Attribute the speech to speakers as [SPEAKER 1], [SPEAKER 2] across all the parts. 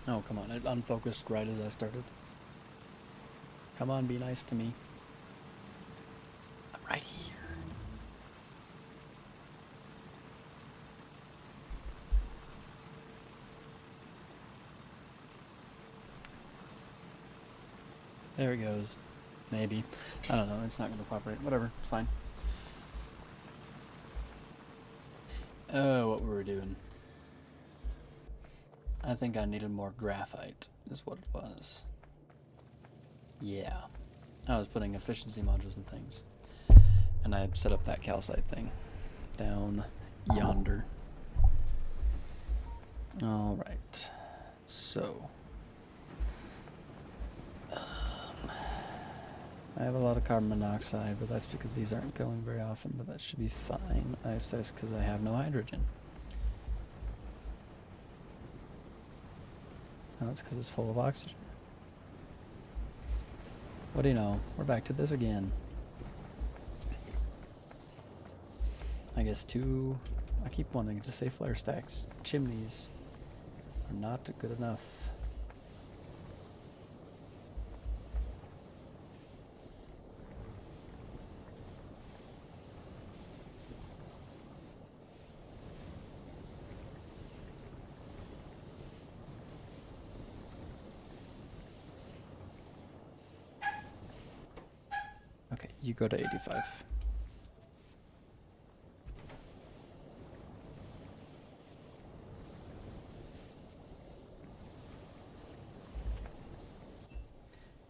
[SPEAKER 1] Oh, come on. It unfocused right as I started. Come on, be nice to me. I'm right here. There it goes. Maybe. I don't know. It's not going to cooperate. Whatever. It's fine. Oh, what were we doing? I think I needed more graphite, is what it was. Yeah. I was putting efficiency modules and things. And I set up that calcite thing down yonder. Alright. So. I have a lot of carbon monoxide, but that's because these aren't going very often, but that should be fine. I says because I have no hydrogen. No, it's because it's full of oxygen. What do you know? We're back to this again. I guess I keep wanting to say flare stacks. Chimneys are not good enough. Okay, you go to 85.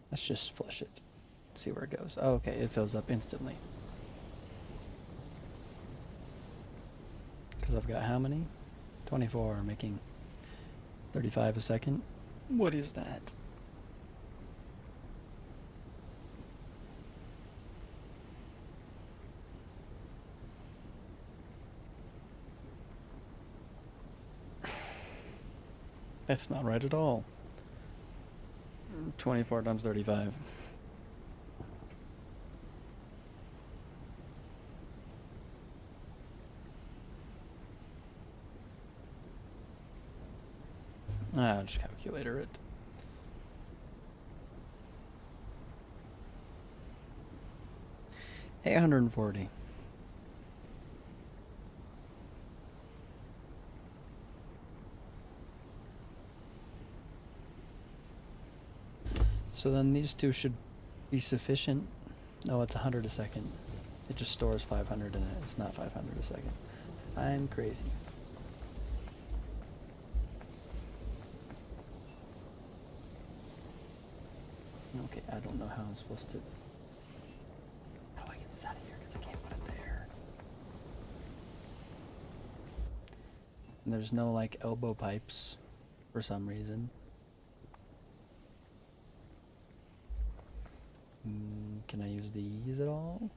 [SPEAKER 1] Let's just flush it. See where it goes. Oh, okay, it fills up instantly. Because I've got how many? 24, making 35 a second. What is that? That's not right at all. 24 times 35. I'll just calculator it. $840. So then these two should be sufficient. No, it's 100 a second. It just stores 500 in it. It's not 500 a second. I'm crazy. Okay, I don't know how I'm supposed to... How do I get this out of here? Because I can't put it there. And there's no, like, elbow pipes for some reason. Can I use these at all?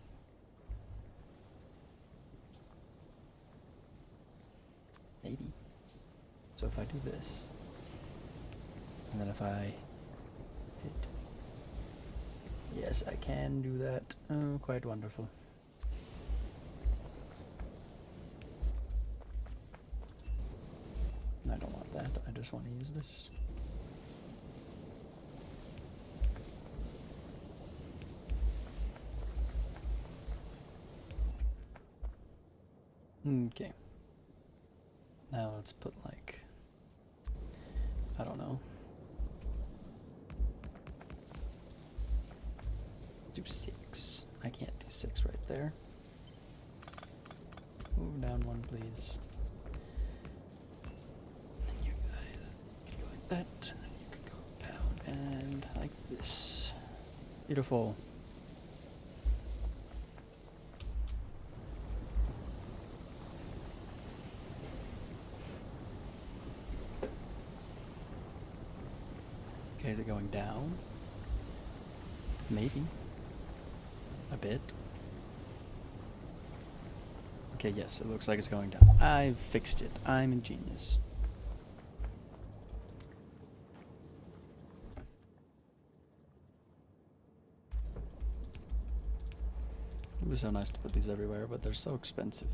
[SPEAKER 1] Maybe. So if I do this, and then if I hit... Yes, I can do that. Oh, quite wonderful. I don't want that. I just want to use this. Okay. Now let's put like, I don't know. Do 6. I can't do 6 right there. Move down 1, please. Then you guys can go like that, and then you can go down and like this. Beautiful. Okay, is it going down? Maybe. A bit. Okay, yes, it looks like it's going down. I've fixed it. I'm a genius. It would be so nice to put these everywhere, but they're so expensive.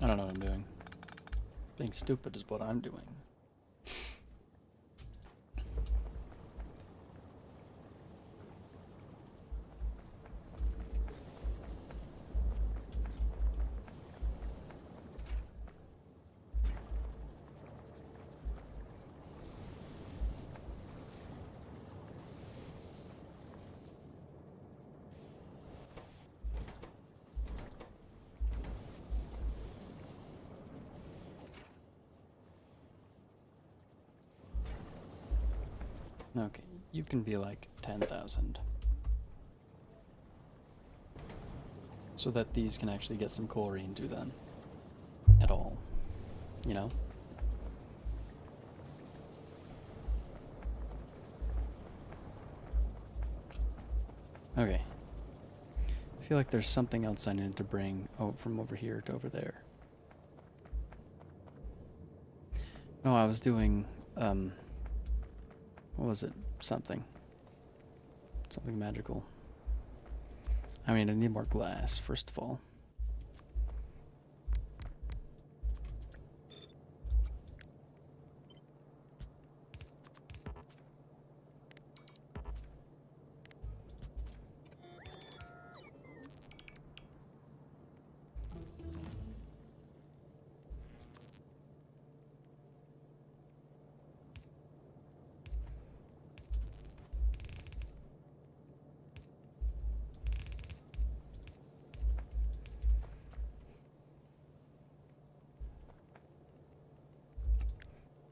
[SPEAKER 1] I don't know what I'm doing. Being stupid is what I'm doing. Okay, you can be like 10,000. So that these can actually get some chlorine to them. At all. You know? Okay. I feel like there's something else I needed to bring from over here to over there. No, I was doing, what was it? Something magical. I mean, I need more glass, first of all.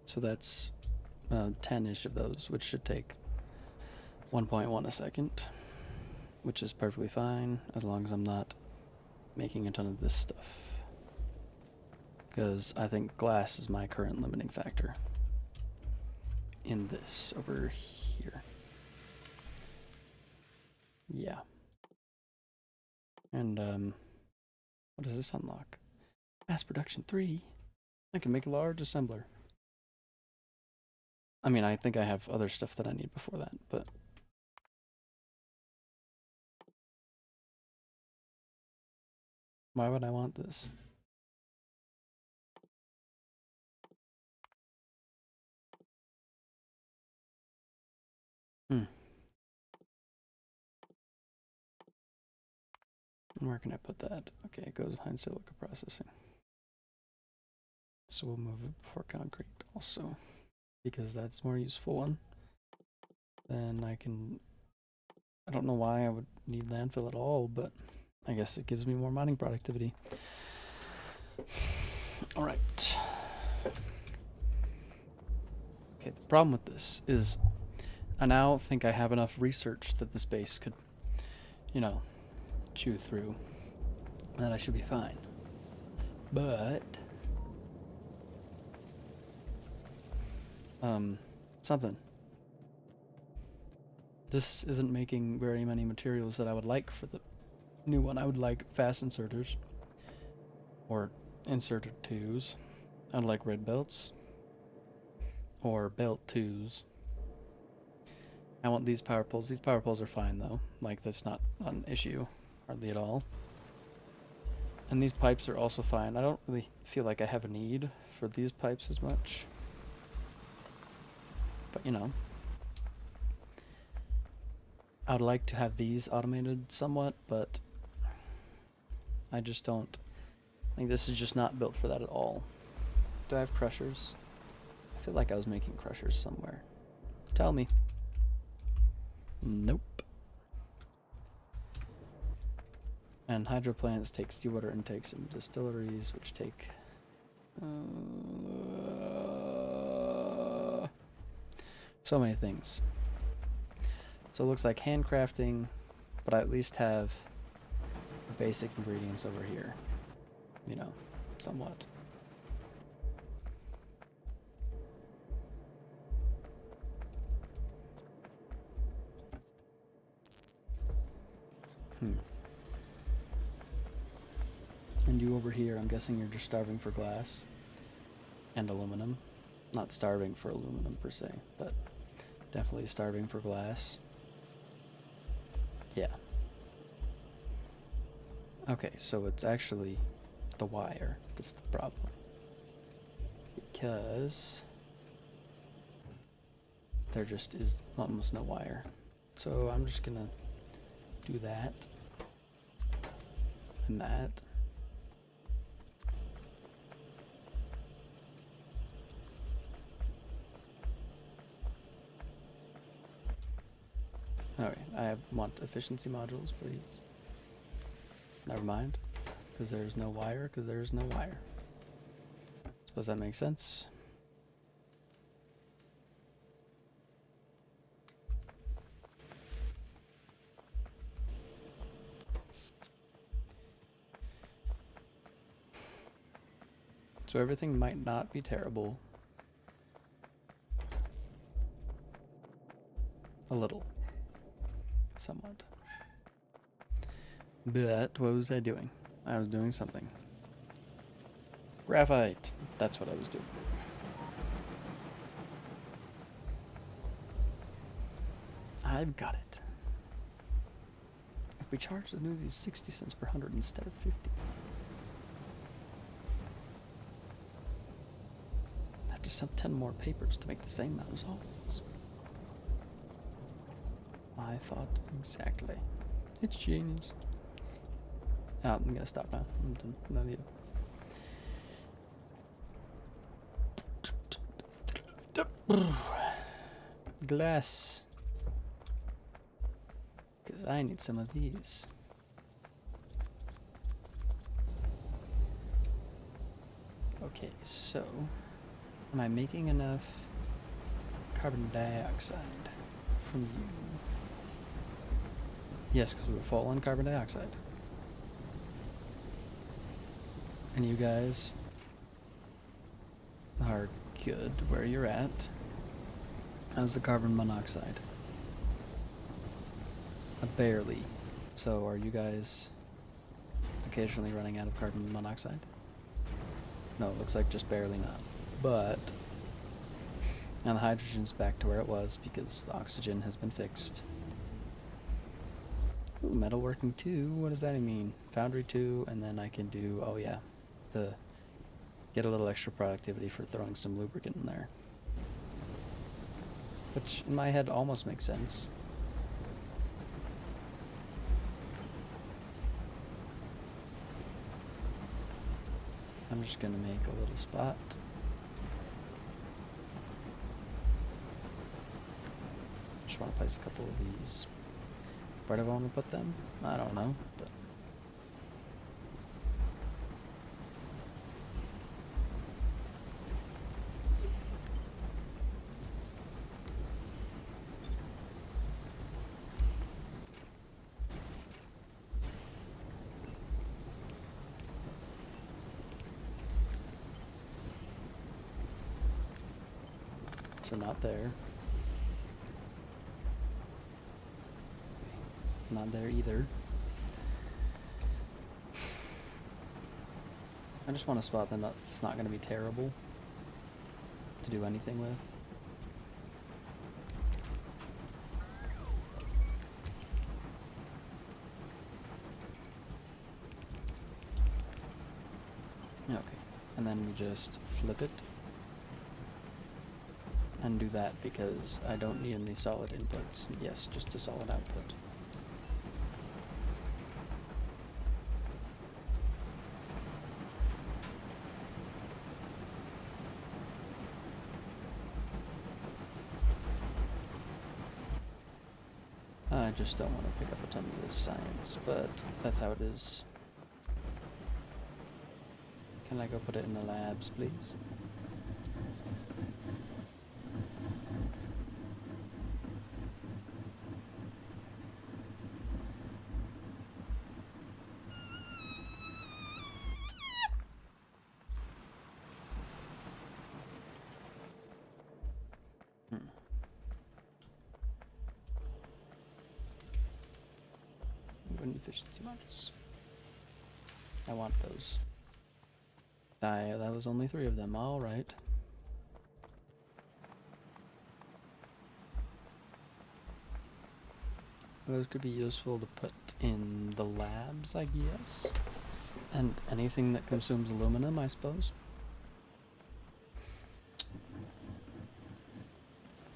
[SPEAKER 1] So that's 10-ish of those, which should take 1.1 a second, which is perfectly fine as long as I'm not making a ton of this stuff. Because I think glass is my current limiting factor in this over here. Yeah. And what does this unlock? Mass production 3. I can make a large assembler. I mean, I think I have other stuff that I need before that, but why would I want this? Where can I put that? Okay, it goes behind silica processing. So we'll move it before concrete also, because that's more useful one. Then I don't know why I would need landfill at all, but I guess it gives me more mining productivity. Alright. Okay, the problem with this is I now think I have enough research that this base could, you know, chew through, that I should be fine. But something. This isn't making very many materials that I would like for the new one. I would like fast inserters, or inserter 2s. I'd like red belts, or belt 2s. I want these power poles. These power poles are fine though. Like, that's not an issue, hardly at all. And these pipes are also fine. I don't really feel like I have a need for these pipes as much. But, you know, I would like to have these automated somewhat, but I just don't. I think this is just not built for that at all. Do I have crushers? I feel like I was making crushers somewhere. Tell me. Nope. And hydro plants take seawater intakes and distilleries, which take so many things. So it looks like handcrafting, but I at least have the basic ingredients over here. You know, somewhat. And you over here, I'm guessing you're just starving for glass and aluminum. Not starving for aluminum per se, but definitely starving for glass. Yeah. Okay, so it's actually the wire. That's the problem. Because there just is almost no wire. So I'm just gonna do that and that. Alright, I want efficiency modules, please. Never mind. Because there's no wire, because there's no wire. Suppose that makes sense. So everything might not be terrible. A little. Somewhat. But what was I doing? I was doing something. Graphite. That's what I was doing. I've got it. If we charge the Nullius 60 cents per 100 instead of 50. I have to sell 10 more papers to make the same amount of solids. I thought exactly. It's genius. Oh, I'm gonna stop now. I'm done. No need. Glass. Because I need some of these. Okay, so am I making enough carbon dioxide from you? Yes, because we're full on carbon dioxide. And you guys are good where you're at. How's the carbon monoxide? Barely. So are you guys occasionally running out of carbon monoxide? No, it looks like just barely not. But now the hydrogen's back to where it was because the oxygen has been fixed. Ooh, metalworking 2, what does that mean? Foundry 2, and then I can do, oh yeah, get a little extra productivity for throwing some lubricant in there. Which in my head almost makes sense. I'm just gonna make a little spot. Just want to place a couple of these. Where do I want to put them? I don't know, but so not there. Not there either. I just want a spot that's not going to be terrible to do anything with. Okay, and then we just flip it and do that because I don't need any solid inputs. Yes, just a solid output. I just don't want to pick up a ton of this science, but that's how it is. Can I go put it in the labs, please? Efficiency modules. I want those. That was only 3 of them. All right. Those could be useful to put in the labs, I guess. And anything that consumes aluminum, I suppose.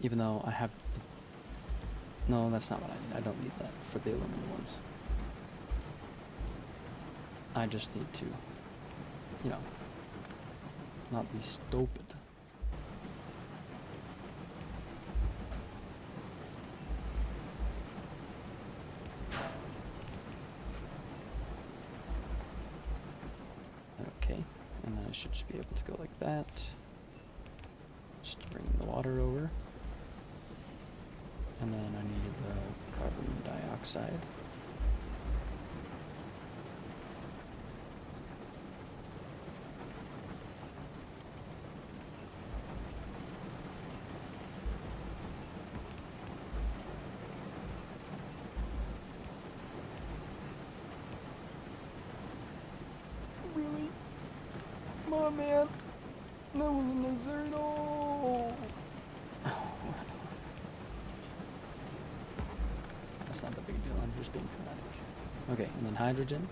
[SPEAKER 1] Even though I have... No, that's not what I need. I don't need that for the aluminum ones. I just need to, you know, not be stupid. Okay, and then I should just be able to go like that. Just bring the water over. And then I need the carbon dioxide. Really? Come on, man. That was a dessert. Oh. That's not the big deal. I'm just being dramatic. Okay, and then hydrogen.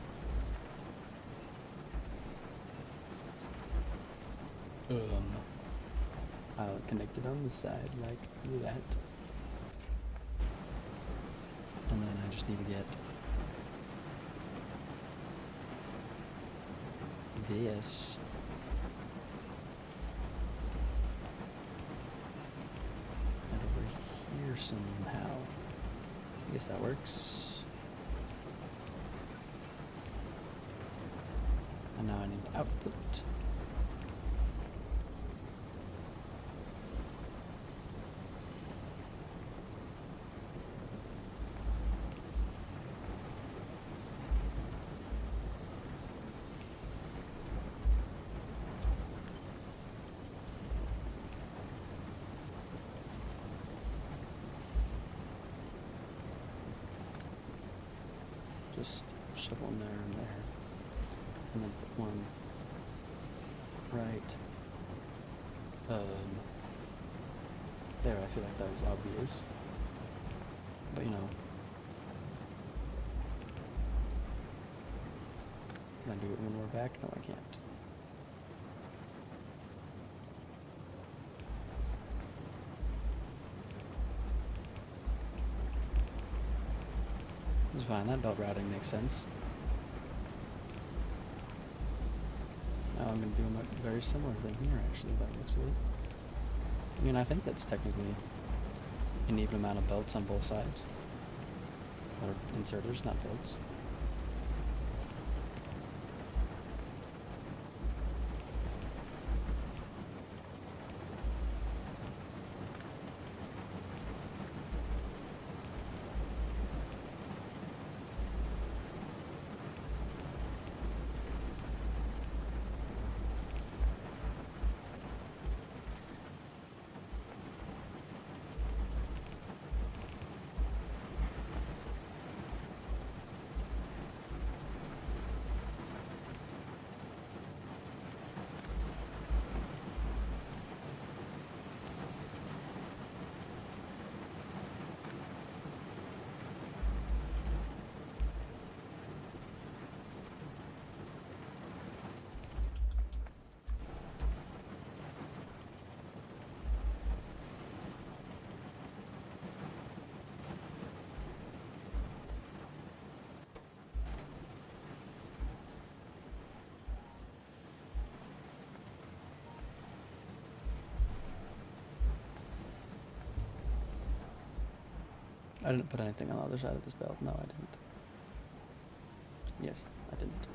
[SPEAKER 1] I'll connect it on the side like that. And then I just need to get this. And over here somehow. I guess that works. And now I need output. Just shove one there and there. And then put one right there. I feel like that was obvious. But you know. Can I do it when we're back? No, I can't. It's fine, that belt routing makes sense. Now I'm going to do a very similar thing here, actually, by the looks of it. I mean, I think that's technically an even amount of belts on both sides. Or inserters, not belts. I didn't put anything on the other side of this belt. No, I didn't. Yes, I didn't.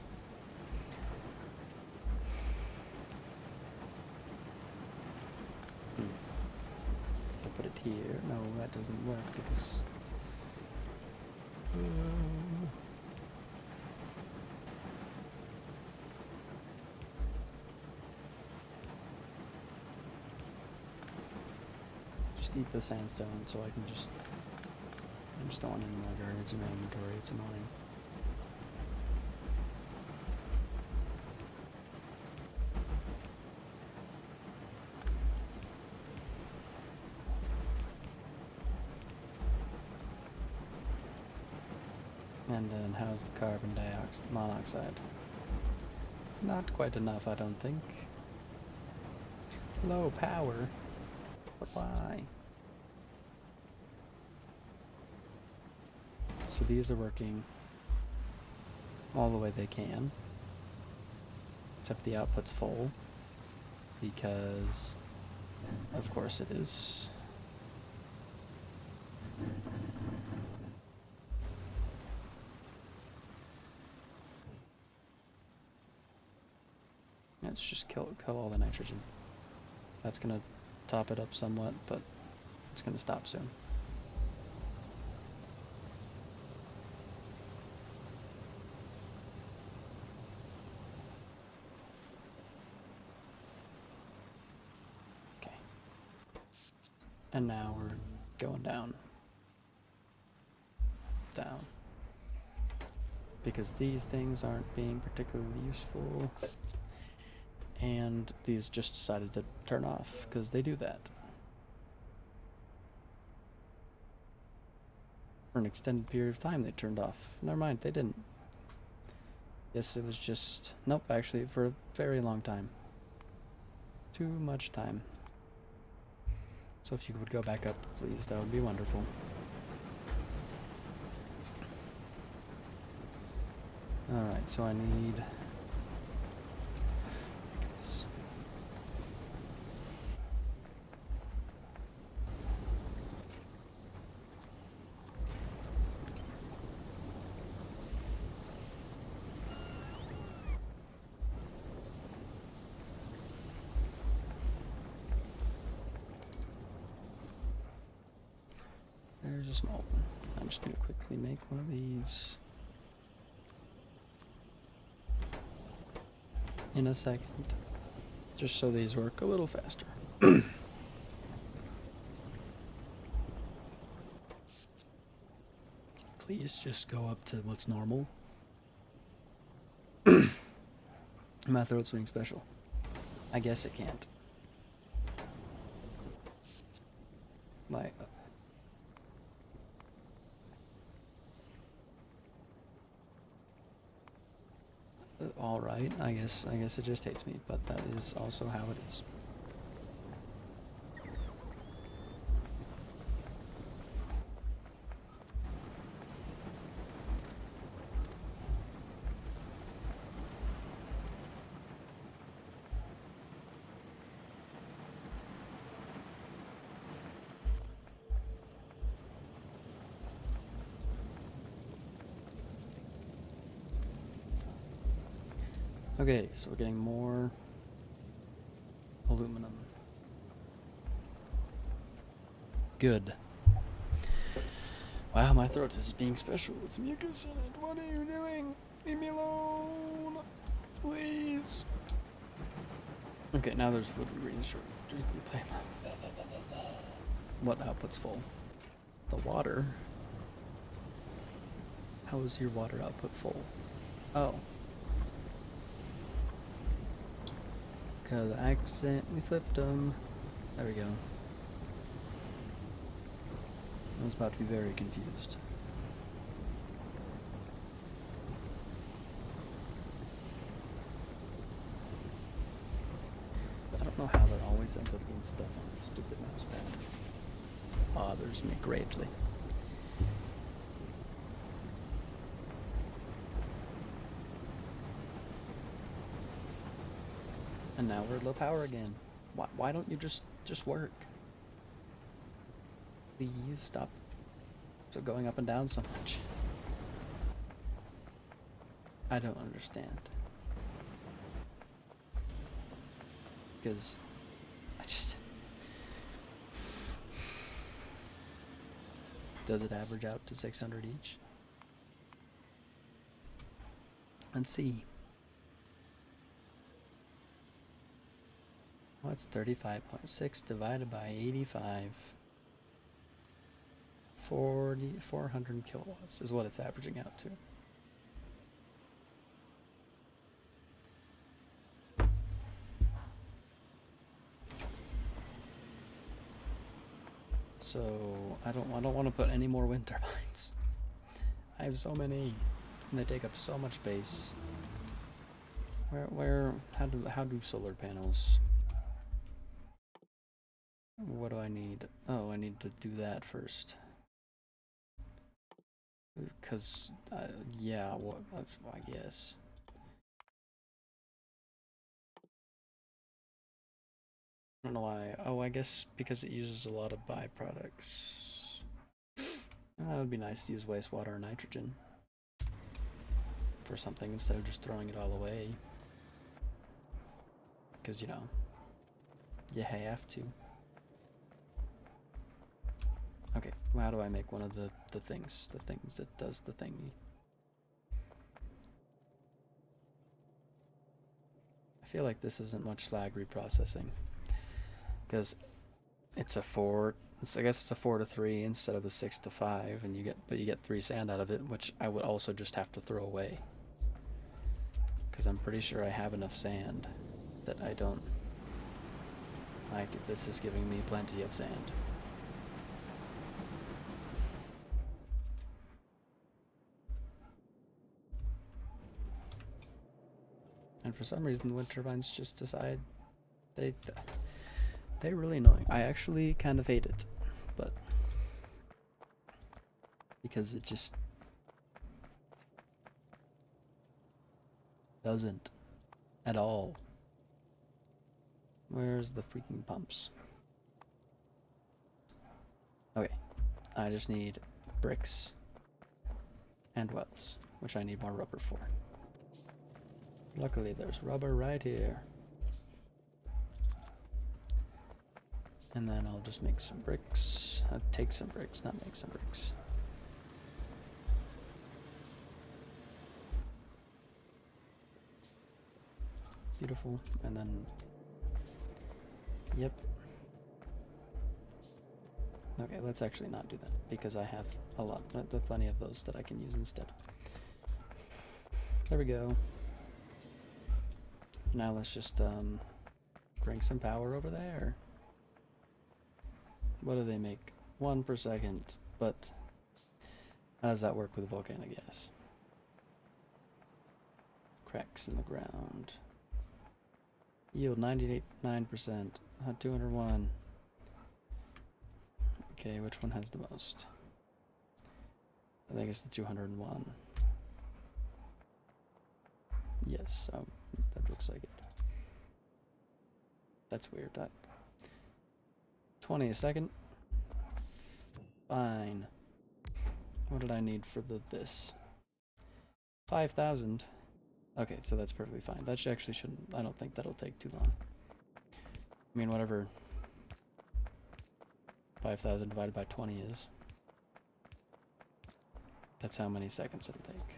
[SPEAKER 1] If I put it here, no, that doesn't work because... Just eat the sandstone so I can just... I just don't want any more garbage in my inventory, it's annoying. And then how's the carbon dioxide, monoxide? Not quite enough, I don't think. Low power? But why? So these are working all the way they can. Except the output's full. Because, of course it is. Let's just kill all the nitrogen. That's gonna top it up somewhat, but it's gonna stop soon. Okay. And now we're going down. Down. Because these things aren't being particularly useful. And these just decided to turn off, because they do that. For an extended period of time they turned off. Never mind, they didn't. Yes, it was just... Nope, actually, for a very long time. Too much time. So if you would go back up, please, that would be wonderful. Alright, so I need... There's a small one. I'm just going to quickly make one of these. In a second. Just so these work a little faster. Please just go up to what's normal. My throat's being special. I guess it can't. Like... Alright, I guess it just hates me, but that is also how it is. Okay, so we're getting more aluminum. Good. Wow, my throat is being special with mucus in it. What are you doing? Leave me alone. Please. Okay, now there's fluid green shirt. What output's full? The water. How is your water output full? Oh. Because I accidentally flipped them. There we go. I was about to be very confused. I don't know how there always ends up being stuff on this stupid mouse pad. Bothers me greatly. And now we're at low power again. Why don't you just work? Please stop going up and down so much. I don't understand. Because I just... Does it average out to 600 each? Let's see. What's 35.6 divided by 85? 400 kilowatts is what it's averaging out to. So I don't want to put any more wind turbines. I have so many, and they take up so much space. How do solar panels? What do I need? Oh, I need to do that first. Because, yeah, what, I guess. I don't know why. Oh, I guess because it uses a lot of byproducts. That would be nice to use wastewater or nitrogen for something instead of just throwing it all away. Because, you know, you have to. Okay, well, how do I make one of the things that does the thingy? I feel like this isn't much slag reprocessing. Because it's a 4, I guess it's a 4 to 3 instead of a 6 to 5, and you get 3 sand out of it, which I would also just have to throw away. Because I'm pretty sure I have enough sand that I don't, like, this is giving me plenty of sand. And for some reason the wind turbines just decide they're really annoying. I actually kind of hate it, but because it just doesn't at all. Where's the freaking pumps? Okay, I just need bricks and wells, which I need more rubber for. Luckily there's rubber right here. And then I'll just make some bricks. I'll take some bricks, not make some bricks. Beautiful. And then, yep. Okay, let's actually not do that because I have plenty of those that I can use instead. There we go. Now let's just bring some power over there. What do they make? 1 per second, but how does that work with volcanic gas? Cracks in the ground. Yield 98.9%. 201. Okay, which one has the most? I think it's the 201. Yes, that looks like it. That's weird. That 20 a second. Fine. What did I need for this? 5,000. Okay, so that's perfectly fine. That actually shouldn't. I don't think that'll take too long. I mean, whatever 5,000 divided by 20 is. That's how many seconds it'll take.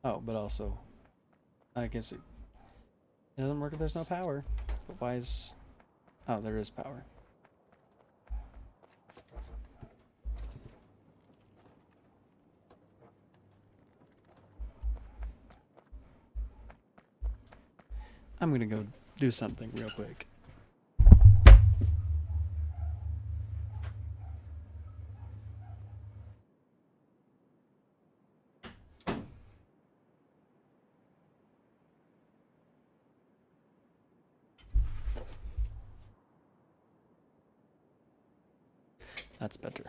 [SPEAKER 1] Oh, but also, I guess it doesn't work if there's no power. But why is... Oh, there is power. I'm gonna go do something real quick. That's better.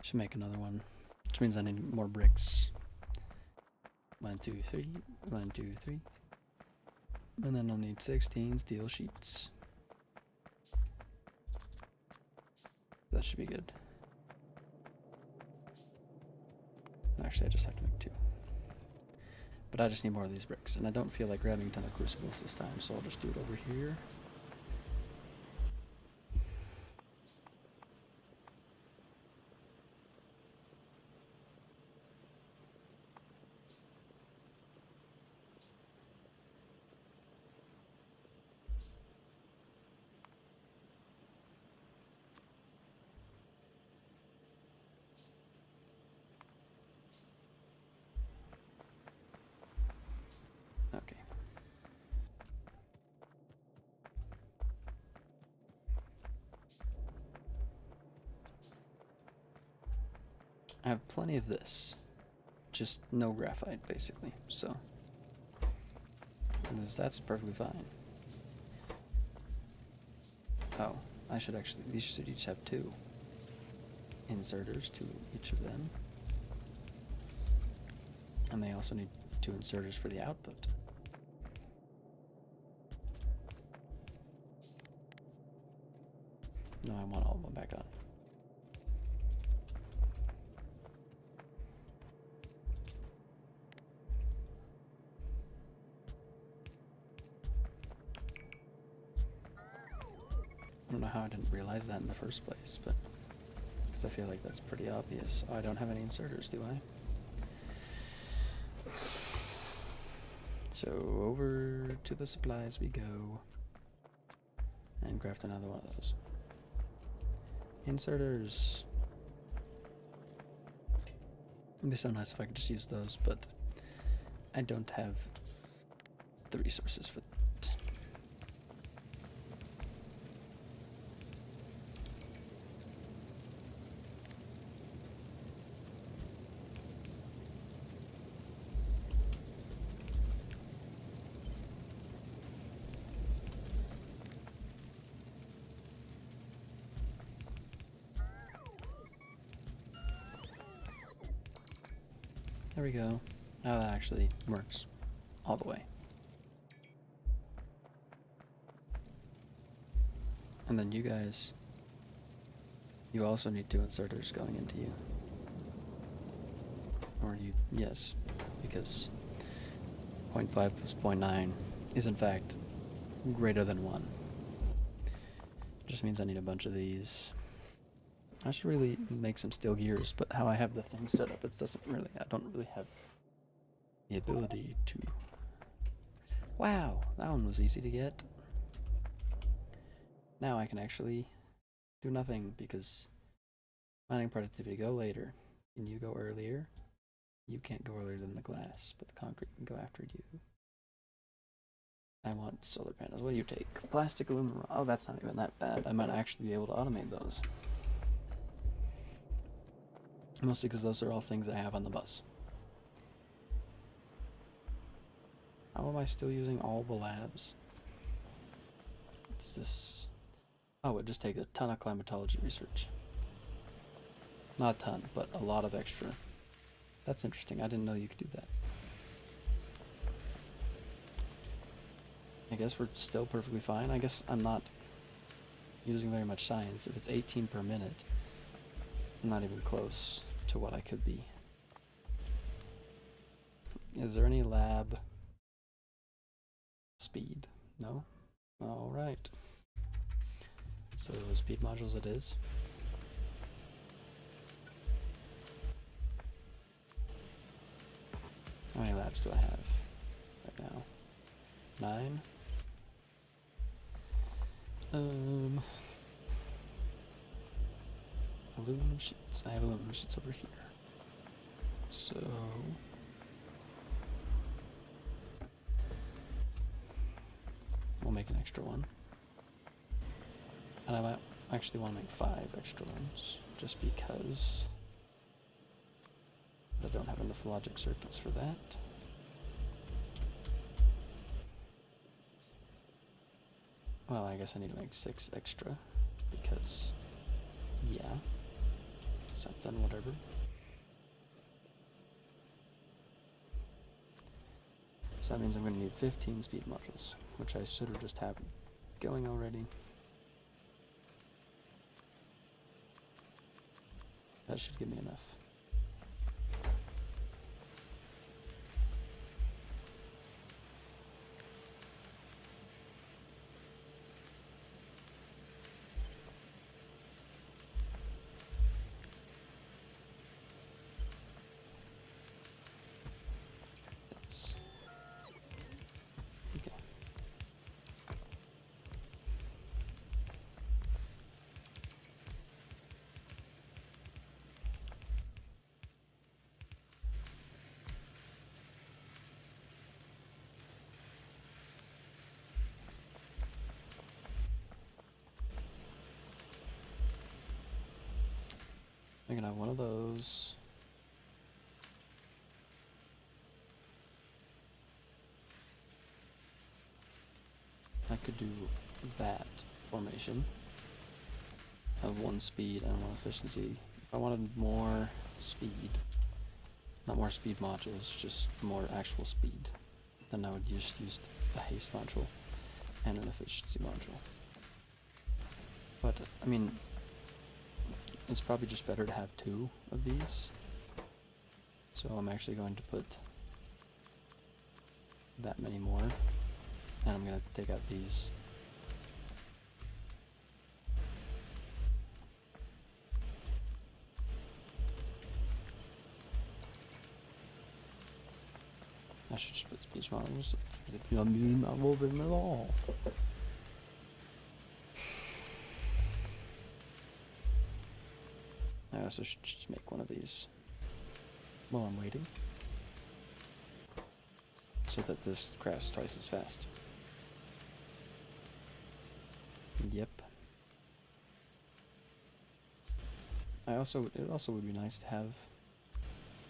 [SPEAKER 1] Should make another one, which means I need more bricks. 1, 2, 3. 1, 2, 3. And then I'll need 16 steel sheets. That should be good. Actually, I just have to make 2. But I just need more of these bricks, and I don't feel like grabbing a ton of crucibles this time, so I'll just do it over here. Okay. I have plenty of this. Just no graphite, basically. So that's perfectly fine. Oh, I should actually, these should each have 2 inserters to each of them. And they also need 2 inserters for the output. No, I want all of them back on. I don't know how I didn't realize that in the first place, but because I feel like that's pretty obvious. Oh, I don't have any inserters, do I? So over to the supplies we go and craft another one of those. Inserters. It'd be so nice if I could just use those, but I don't have the resources for that. There we go. Now that actually works all the way. And then you guys, you also need 2 inserters going into you. Or you, yes, because 0.5 plus 0.9 is in fact greater than 1. Just means I need a bunch of these. I should really make some steel gears, but how I have the thing set up, it doesn't really, I don't really have the ability to. Wow, that one was easy to get. Now I can actually do nothing because mining productivity, go later. Can you go earlier? You can't go earlier than the glass, but the concrete can go after you. I want solar panels. What do you take? Plastic, aluminum. Oh, that's not even that bad. I might actually be able to automate those. Mostly because those are all things I have on the bus. How am I still using all the labs? What's this? Oh, it just takes a ton of climatology research. Not a ton, but a lot of extra. That's interesting. I didn't know you could do that. I guess we're still perfectly fine. I guess I'm not using very much science. If it's 18 per minute, I'm not even close to what I could be. Is there any lab speed? No? Alright. So speed modules it is. How many labs do I have right now? 9? Aluminum sheets. I have aluminum sheets over here. So we'll make an extra one. And I might actually want to make 5 extra ones, just because I don't have enough logic circuits for that. Well, I guess I need to make 6 extra, because, yeah, something, whatever. So that means I'm going to need 15 speed modules, which I should have just had going already. That should give me enough. That's okay. I can have one of those. I could do that formation. Have 1 speed and 1 efficiency. If I wanted more speed, not more speed modules, just more actual speed, then I would just use a haste module and an efficiency module. But, I mean, it's probably just better to have 2 of these. So I'm actually going to put that many more, and I'm going to take out these. I should just put speech models. I mean, I'm over them at all. I also should just make one of these while I'm waiting, so that this crafts twice as fast. Yep. It also would be nice to have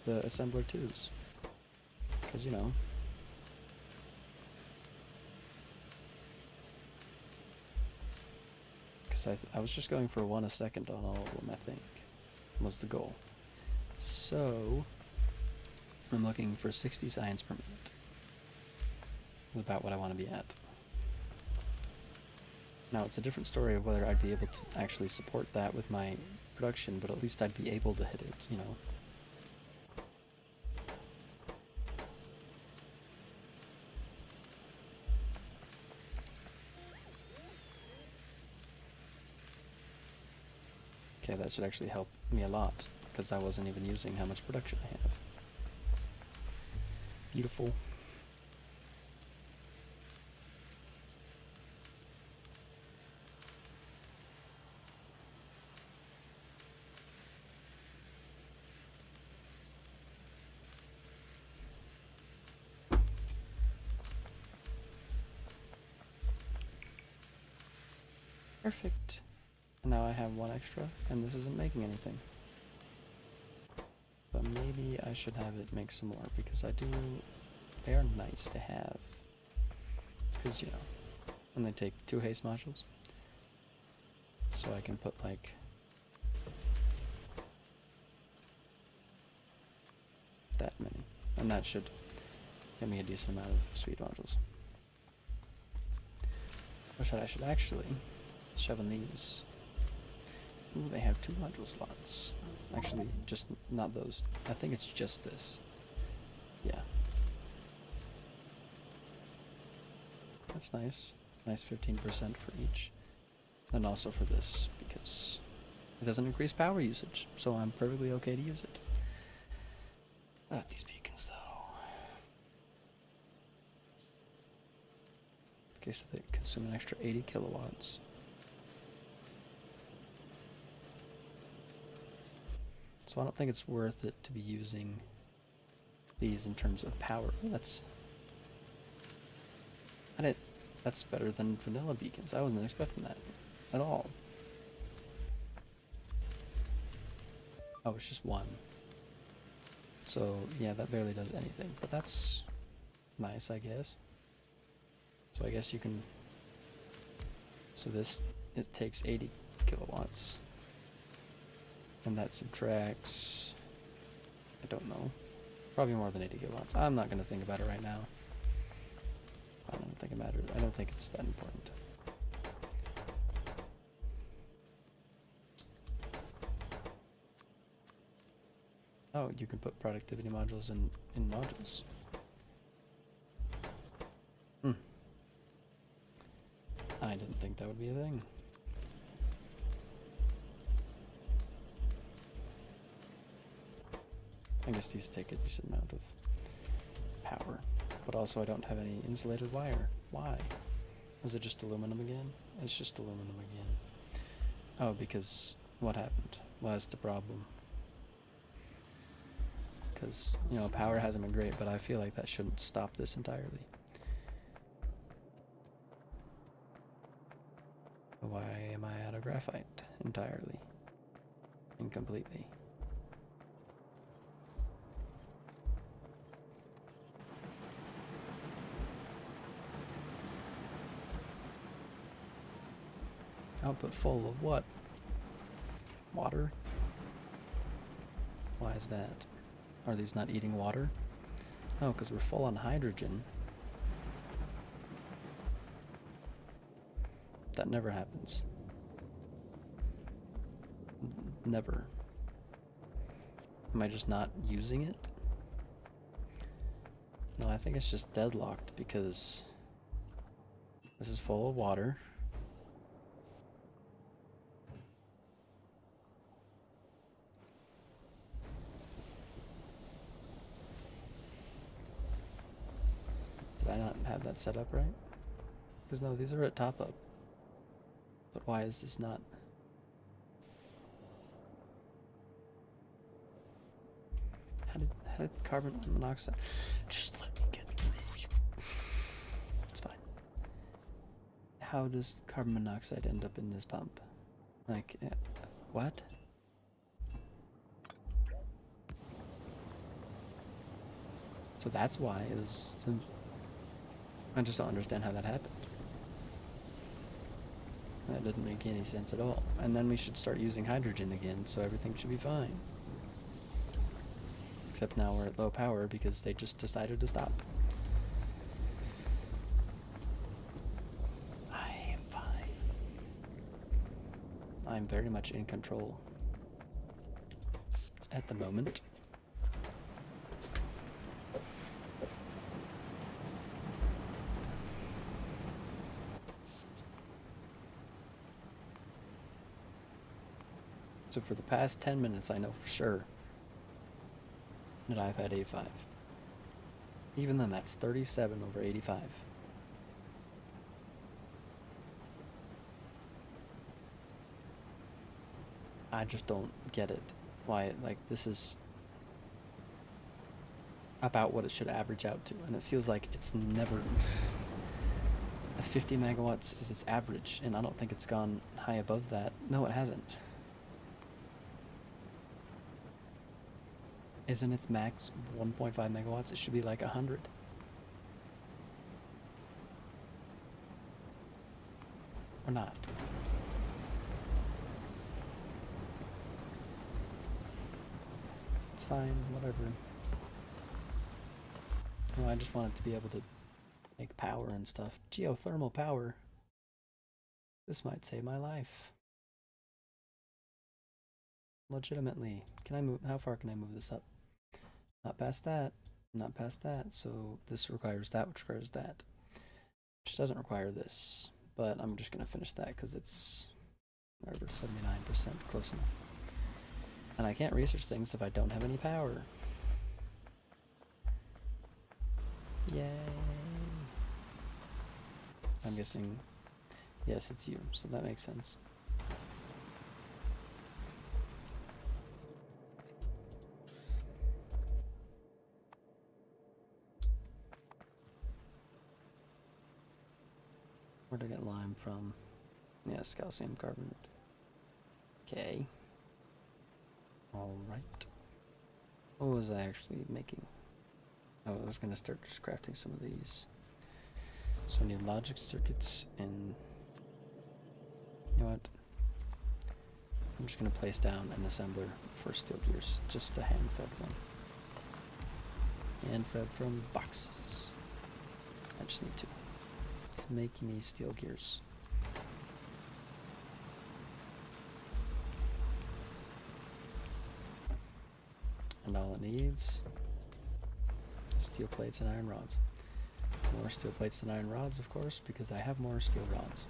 [SPEAKER 1] the assembler 2s. Because, you know, because I was just going for 1 a second on all of them, I think, was the goal. So, I'm looking for 60 science per minute. That's about what I want to be at. Now, it's a different story of whether I'd be able to actually support that with my production, but at least I'd be able to hit it, you know. Okay, that should actually help me a lot, because I wasn't even using how much production I have. Beautiful. Perfect. Now I have 1 extra, and this isn't making anything. But maybe I should have it make some more, because they are nice to have. Because, you know, and they take 2 haste modules. So I can put, like, that many. And that should give me a decent amount of speed modules. Or I should actually shove in these. Ooh, they have 2 module slots. Actually, just not those. I think it's just this. Yeah. That's nice. Nice 15% for each. And also for this, because it doesn't increase power usage, so I'm perfectly okay to use it. These beacons, though. Okay, so they consume an extra 80 kilowatts. So I don't think it's worth it to be using these in terms of power. That's better than vanilla beacons. I wasn't expecting that at all. Oh, it's just 1. So yeah, that barely does anything, but that's nice, I guess. So I guess you can. So it takes 80 kilowatts. And that subtracts, I don't know, probably more than 80 kilowatts. I'm not going to think about it right now. I don't think it matters. I don't think it's that important. Oh, you can put productivity modules in modules. I didn't think that would be a thing. I guess these take a decent amount of power, but also I don't have any insulated wire. Why? Is it just aluminum again? It's just aluminum again. Oh, because what happened? Well, that's the problem. Because, you know, power hasn't been great, but I feel like that shouldn't stop this entirely. Why am I out of graphite entirely and completely? Output full of what? Water? Why is that? Are these not eating water? Oh, because we're full on hydrogen. That never happens. Never. Am I just not using it? No, I think it's just deadlocked because this is full of water. Did I not have that set up right? Because no, these are at top up. But why is this not? How did carbon monoxide? Just let me get through you. It's fine. How does carbon monoxide end up in this pump? Like, what? So that's why it was. I just don't understand how that happened. That didn't make any sense at all. And then we should start using hydrogen again, so everything should be fine. Except now we're at low power because they just decided to stop. I am fine. I'm very much in control at the moment. So for the past 10 minutes, I know for sure that I've had 85. Even then, that's 37 over 85. I just don't get it. Why, like, this is about what it should average out to, and it feels like it's never... 50 megawatts is its average, and I don't think it's gone high above that. No, it hasn't. Isn't its max 1.5 megawatts? It should be like 100. Or not. It's fine, whatever. Well, I just wanted to be able to make power and stuff. Geothermal power. This might save my life. Legitimately. Can I move? How far can I move this up? Not past that. Not past that. So this requires that, which requires that. Which doesn't require this. But I'm just going to finish that because it's whatever, 79% close enough. And I can't research things if I don't have any power. Yay. I'm guessing, yes, it's you, so that makes sense. Where'd I get lime from? Yes, calcium carbonate. Okay. Alright. What was I actually making? Oh, I was going to start just crafting some of these. So I need logic circuits and... You know what? I'm just going to place down an assembler for steel gears. Just a hand-fed one. Hand-fed from boxes. I just need to. Let's make me steel gears. And all it needs is steel plates and iron rods. More steel plates and iron rods, of course, because I have more steel rods.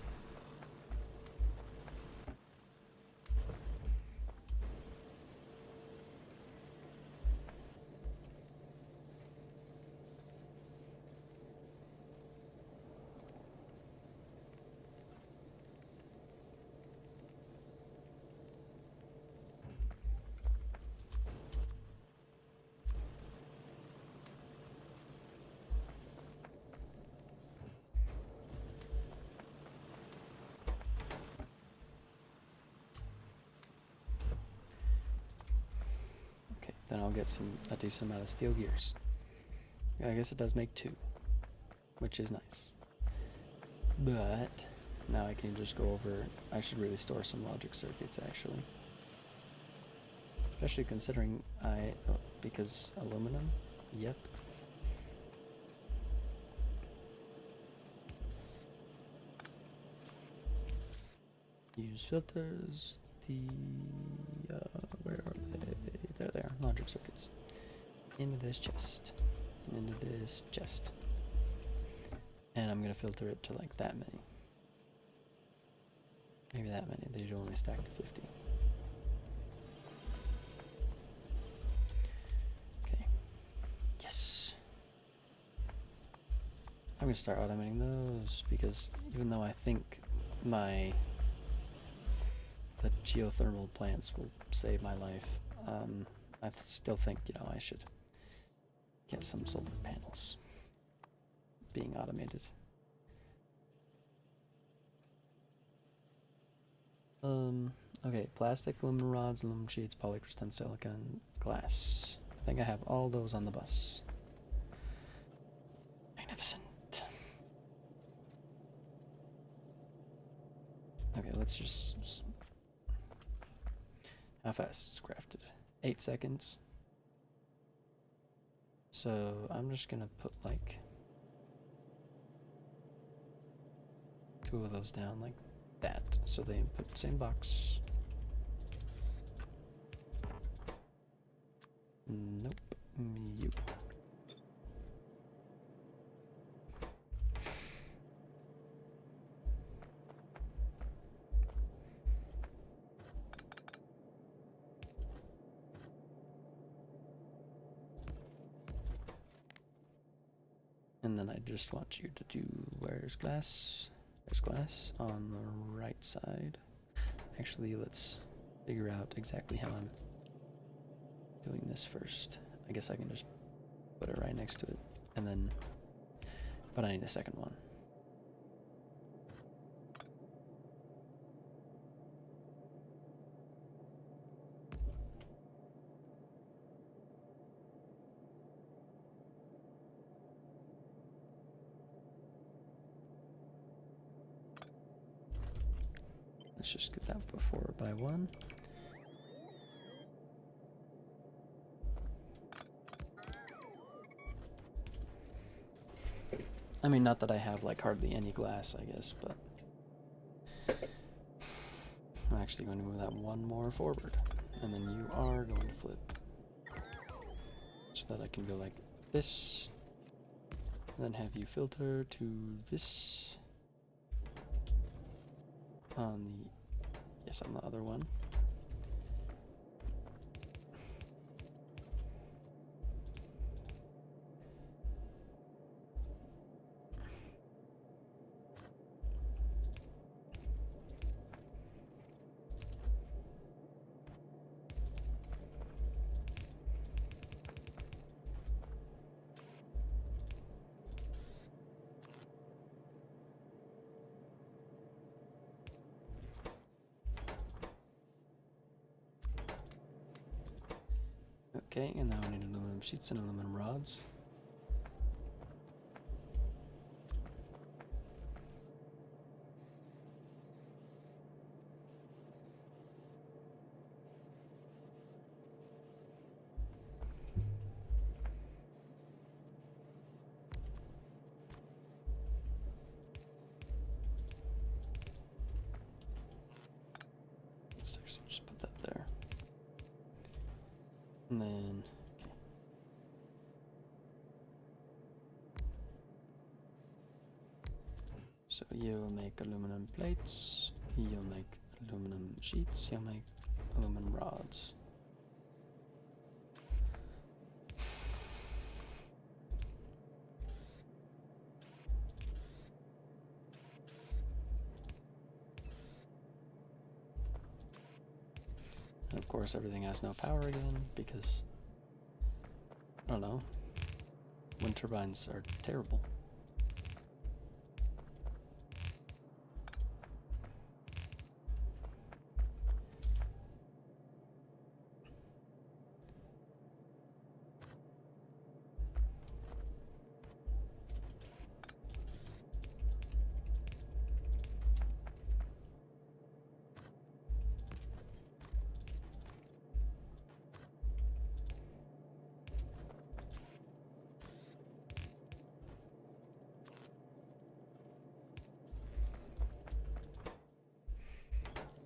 [SPEAKER 1] Then I'll get a decent amount of steel gears. I guess it does make 2, which is nice. But Now I can just go over. I should really store some logic circuits actually. Especially considering because aluminum? Yep. Use filters. Where are they? There they are. Logic circuits. Into this chest. Into this chest. And I'm gonna filter it to like that many. Maybe that many. They do only stack to 50. Okay. Yes. I'm gonna start automating those because even though I think the geothermal plants will save my life, I still think, you know, I should get some solar panels being automated. Okay, plastic, aluminum rods, aluminum sheets, polycrystalline silicon, glass. I think I have all those on the bus. Magnificent. Okay, let's just... How fast is crafted? 8 seconds. So I'm just gonna put like 2 of those down like that, so they put the same box. Nope. You. And then I just want you to do, where's glass? There's glass on the right side. Actually, let's figure out exactly how I'm doing this first. I guess I can just put it right next to it, and then, but I need a second one. Let's just get that before by 1. I mean, not that I have like hardly any glass, I guess, but I'm actually going to move that 1 more forward, and then you are going to flip so that I can go like this, and then have you filter to this on the other one. Okay, and now I need aluminum sheets and aluminum rods. Let's actually just put that there. And then, okay. So you'll make aluminum plates, you'll make aluminum sheets, you'll make aluminum rods. And of course everything has no power again because, I don't know, wind turbines are terrible.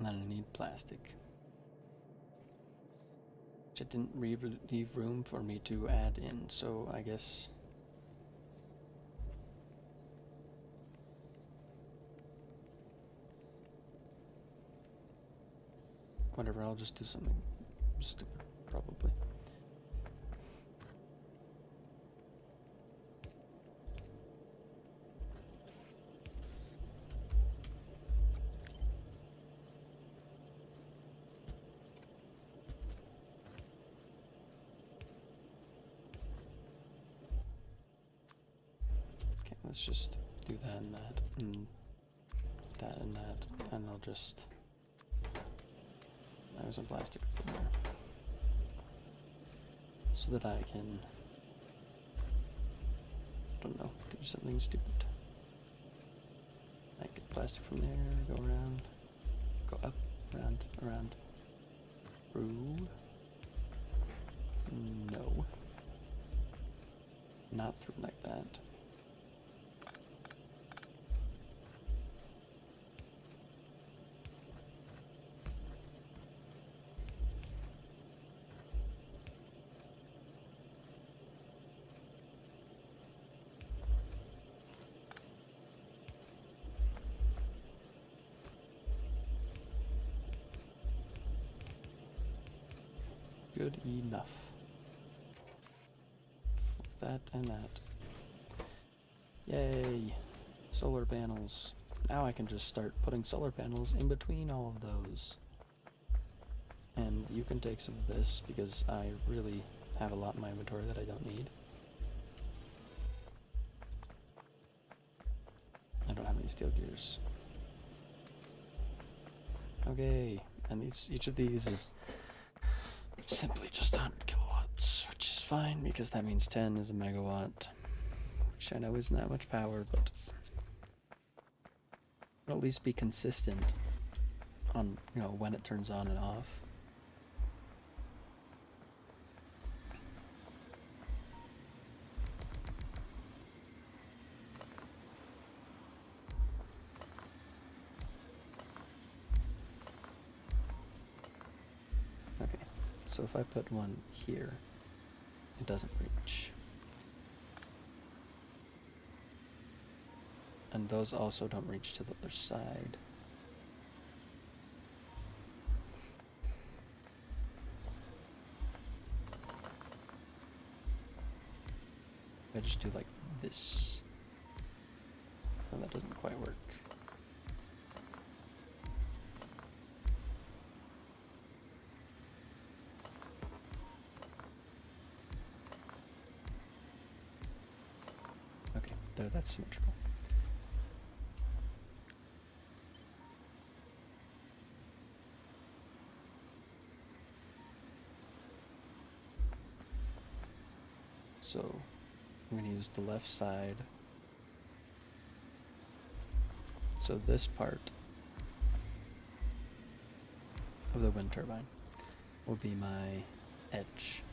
[SPEAKER 1] And then I need plastic. Which it didn't leave room for me to add in, so I guess... whatever, I'll just do something stupid, probably. Okay, let's just do that and that, and that and that, and I'll just... there's some plastic in there. So that I can... I don't know, do something stupid. I get plastic from there, go around, go up, around, around, through. No. Not through like that. Good enough. That and that. Yay! Solar panels. Now I can just start putting solar panels in between all of those. And you can take some of this because I really have a lot in my inventory that I don't need. I don't have any steel gears. Okay, and each of these is simply just 100 kilowatts, which is fine because that means 10 is a megawatt, which I know isn't that much power, but it'll at least be consistent on, you know, when it turns on and off. Okay, so if I put one here, it doesn't reach. And those also don't reach to the other side. I just do like this. Oh, that doesn't quite work. Okay, there, that's symmetrical. So I'm going to use the left side. So this part of the wind turbine will be my edge.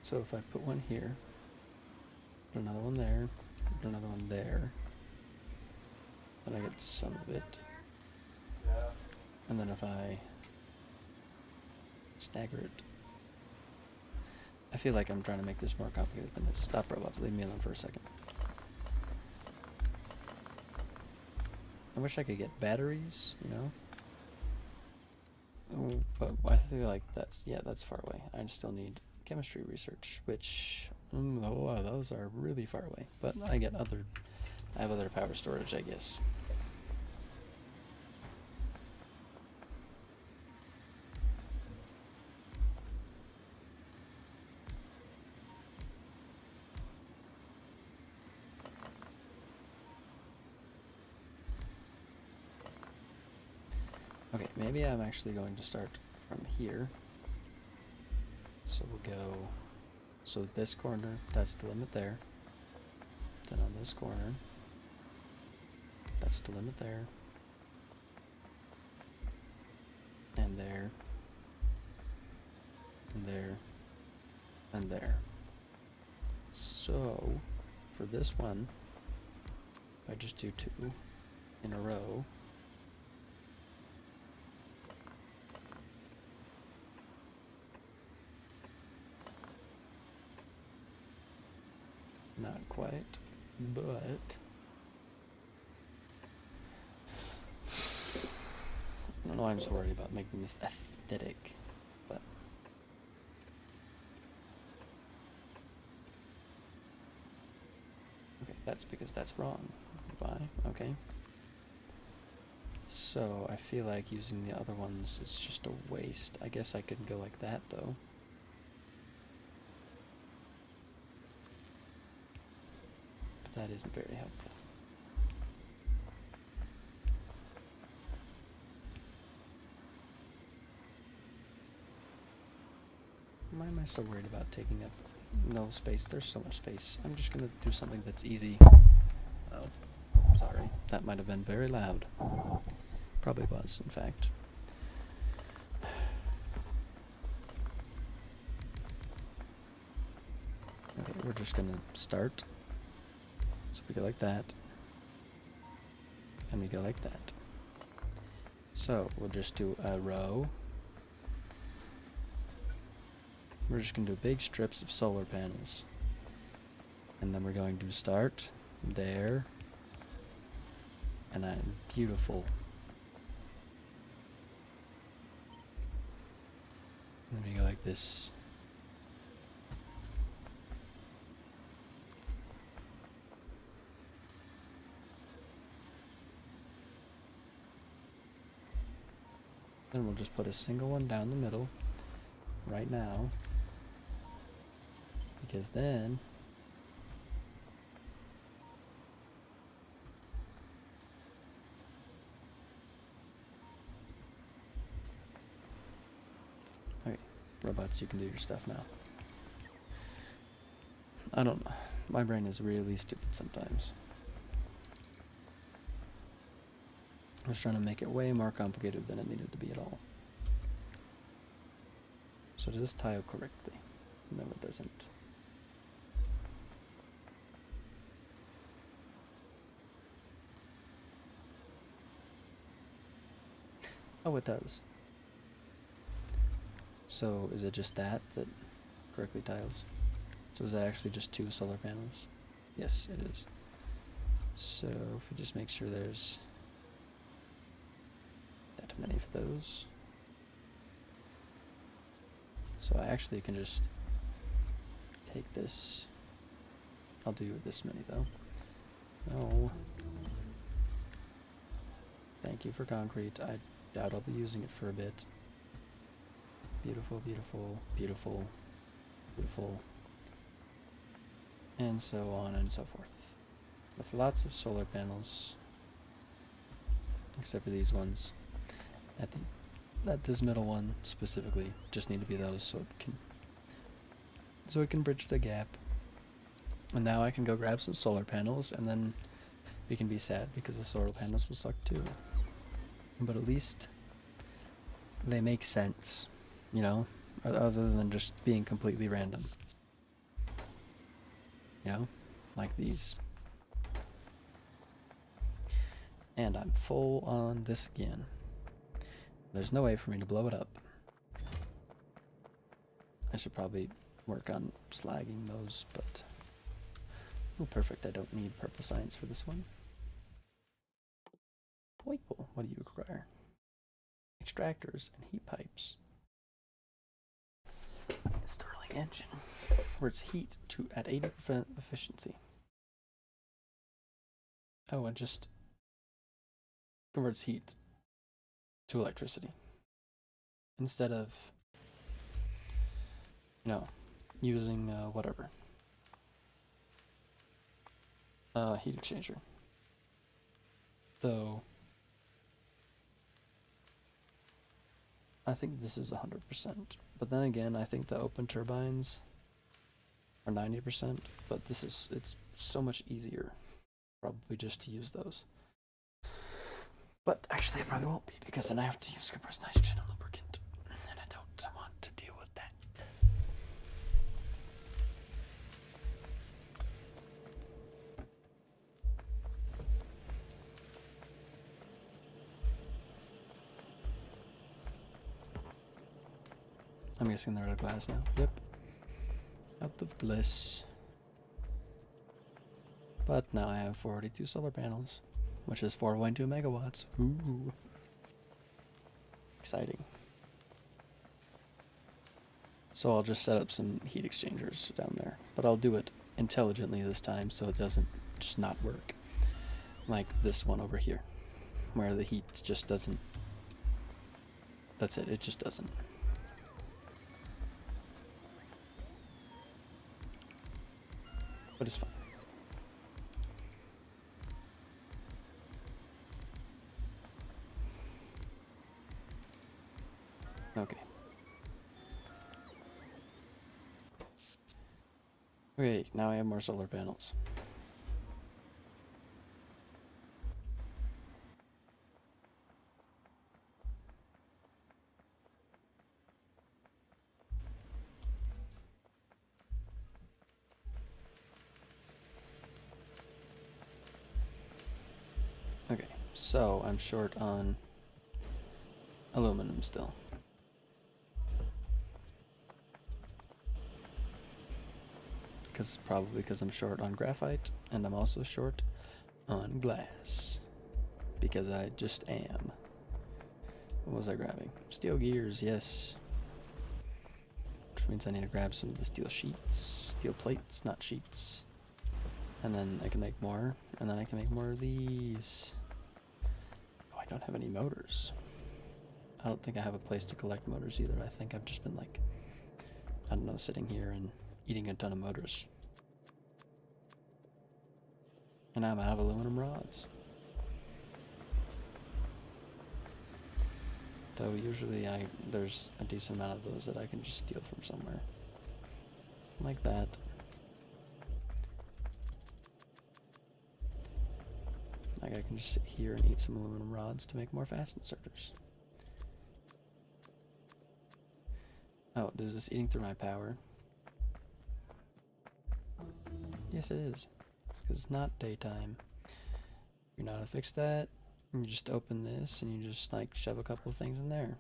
[SPEAKER 1] So if I put one here, put another one there, put another one there, then I get some of it. And then if I stagger it, I feel like I'm trying to make this more complicated than it is. Stop, robots, leave me alone for a second. I wish I could get batteries, you know? Oh, but I feel like that's far away. I still need chemistry research, which those are really far away. But I have other power storage, I guess. Okay, maybe I'm actually going to start from here. So we'll go, so this corner, that's the limit there. Then on this corner, that's the limit there. And there. And there. And there. So, for this one, I just do 2 in a row. Not quite, but I don't know why I'm so worried about making this aesthetic, but okay, that's because that's wrong. Why? Okay. So I feel like using the other ones is just a waste. I guess I could go like that though. But that isn't very helpful. Why am I so worried about taking up no space? There's so much space. I'm just gonna do something that's easy. Oh, sorry. That might have been very loud. Probably was, in fact. Okay, we're just gonna start. So we go like that. And we go like that. So we'll just do a row. We're just going to do big strips of solar panels. And then we're going to start there. And I'm beautiful. And then we go like this. Then we'll just put a single one down the middle right now. Because then okay, robots, you can do your stuff now. I don't know. My brain is really stupid sometimes. I was trying to make it way more complicated than it needed to be at all. So does this tile correctly? No, it doesn't. Oh, it does. So is it just that correctly tiles? So is that actually just 2 solar panels? Yes, it is. So if we just make sure there's that many of those. So I actually can just take this. I'll do this many though. No. Thank you for concrete. I doubt I'll be using it for a bit. Beautiful, beautiful, beautiful, beautiful. And so on and so forth. With lots of solar panels. Except for these ones. At this middle one specifically, just need to be those so it can bridge the gap. And now I can go grab some solar panels, and then we can be sad because the solar panels will suck too. But at least they make sense, you know, other than just being completely random. You know, like these. And I'm full on this again. There's no way for me to blow it up. I should probably work on slagging those, but... Oh, perfect. I don't need purple science for this one. What do you require? Extractors and heat pipes. Stirling engine. Where it's heat at 80% efficiency. Oh, and just converts heat to electricity. Instead of, using whatever. Heat exchanger. Though I think this is 100%. But then again, I think the open turbines are 90%, but it's so much easier probably just to use those. But actually, it probably won't be, because then I have to use compressed nitrogen and lubricant, and I don't want to deal with that. I'm guessing they're out of glass now. Yep. Out of glass. But now I have 42 solar panels, which is 4.2 megawatts. Ooh. Exciting. So I'll just set up some heat exchangers down there, but I'll do it intelligently this time so it doesn't just not work. Like this one over here, where the heat just doesn't. That's it, it just doesn't. But it's fine. Okay. Okay, now I have more solar panels. Okay, so I'm short on aluminum still. Probably because I'm short on graphite, and I'm also short on glass. Because I just am. What was I grabbing? Steel gears, yes. Which means I need to grab some of the steel sheets. Steel plates, not sheets. And then I can make more, and then I can make more of these. Oh, I don't have any motors. I don't think I have a place to collect motors either. I think I've just been like, I don't know, sitting here and eating a ton of motors. And I'm out of aluminum rods. Though usually there's a decent amount of those that I can just steal from somewhere. Like that. Like I can just sit here and eat some aluminum rods to make more fast inserters. Oh, is this eating through my power? Yes, it is. Because it's not daytime. You know how to fix that? You just open this and you just like shove a couple of things in there.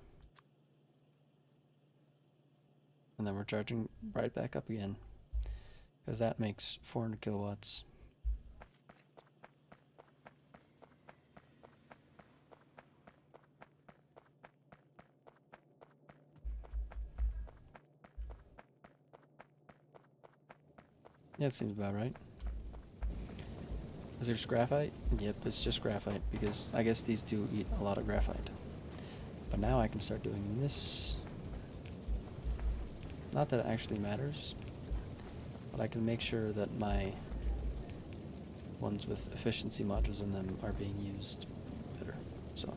[SPEAKER 1] And then we're charging right back up again. Because that makes 400 kilowatts. Yeah, it seems about right. Is there just graphite? Yep, it's just graphite, because I guess these do eat a lot of graphite. But now I can start doing this. Not that it actually matters, but I can make sure that my ones with efficiency modules in them are being used better. So,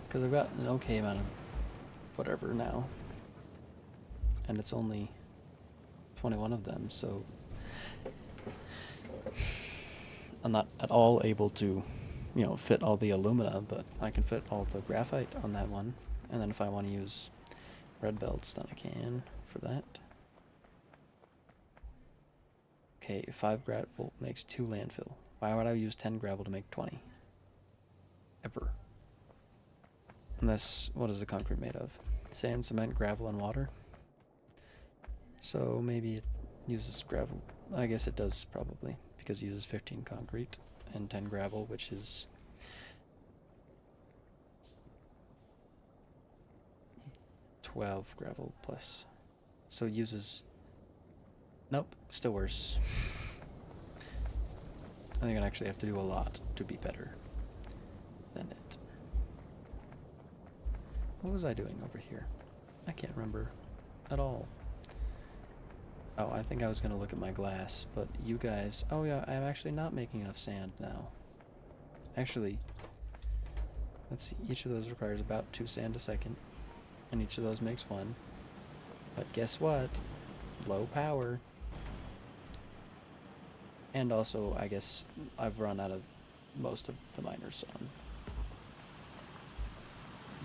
[SPEAKER 1] because I've got an okay amount of whatever now, and it's only 21 of them, so I'm not at all able to, you know, fit all the alumina, but I can fit all the graphite on that one. And then if I want to use red belts, then I can for that. Okay, 5 gravel makes 2 landfill. Why would I use 10 gravel to make 20? Ever. Unless, what is the concrete made of? Sand, cement, gravel, and water? So maybe it uses gravel. I guess it does probably, because it uses 15 concrete and 10 gravel, which is 12 gravel plus. So it uses... Nope, still worse. I think I'd actually have to do a lot to be better than it. What was I doing over here? I can't remember at all. Oh, I think I was going to look at my glass, but you guys... Oh yeah, I'm actually not making enough sand now. Actually, let's see, each of those requires about 2 sand a second, and each of those makes 1. But guess what? Low power. And also, I guess I've run out of most of the miners on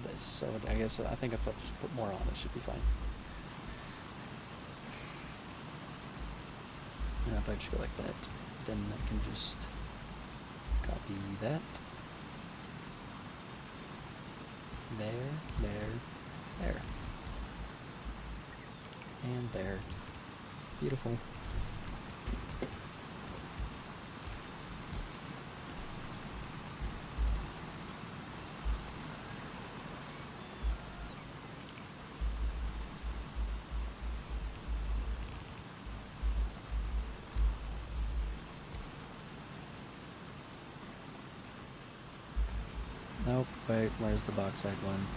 [SPEAKER 1] this, so I guess I think if I just put more on, it should be fine. And if I just go like that, then I can just copy that. There. And there. Beautiful. Nope, wait, where's the bauxite one?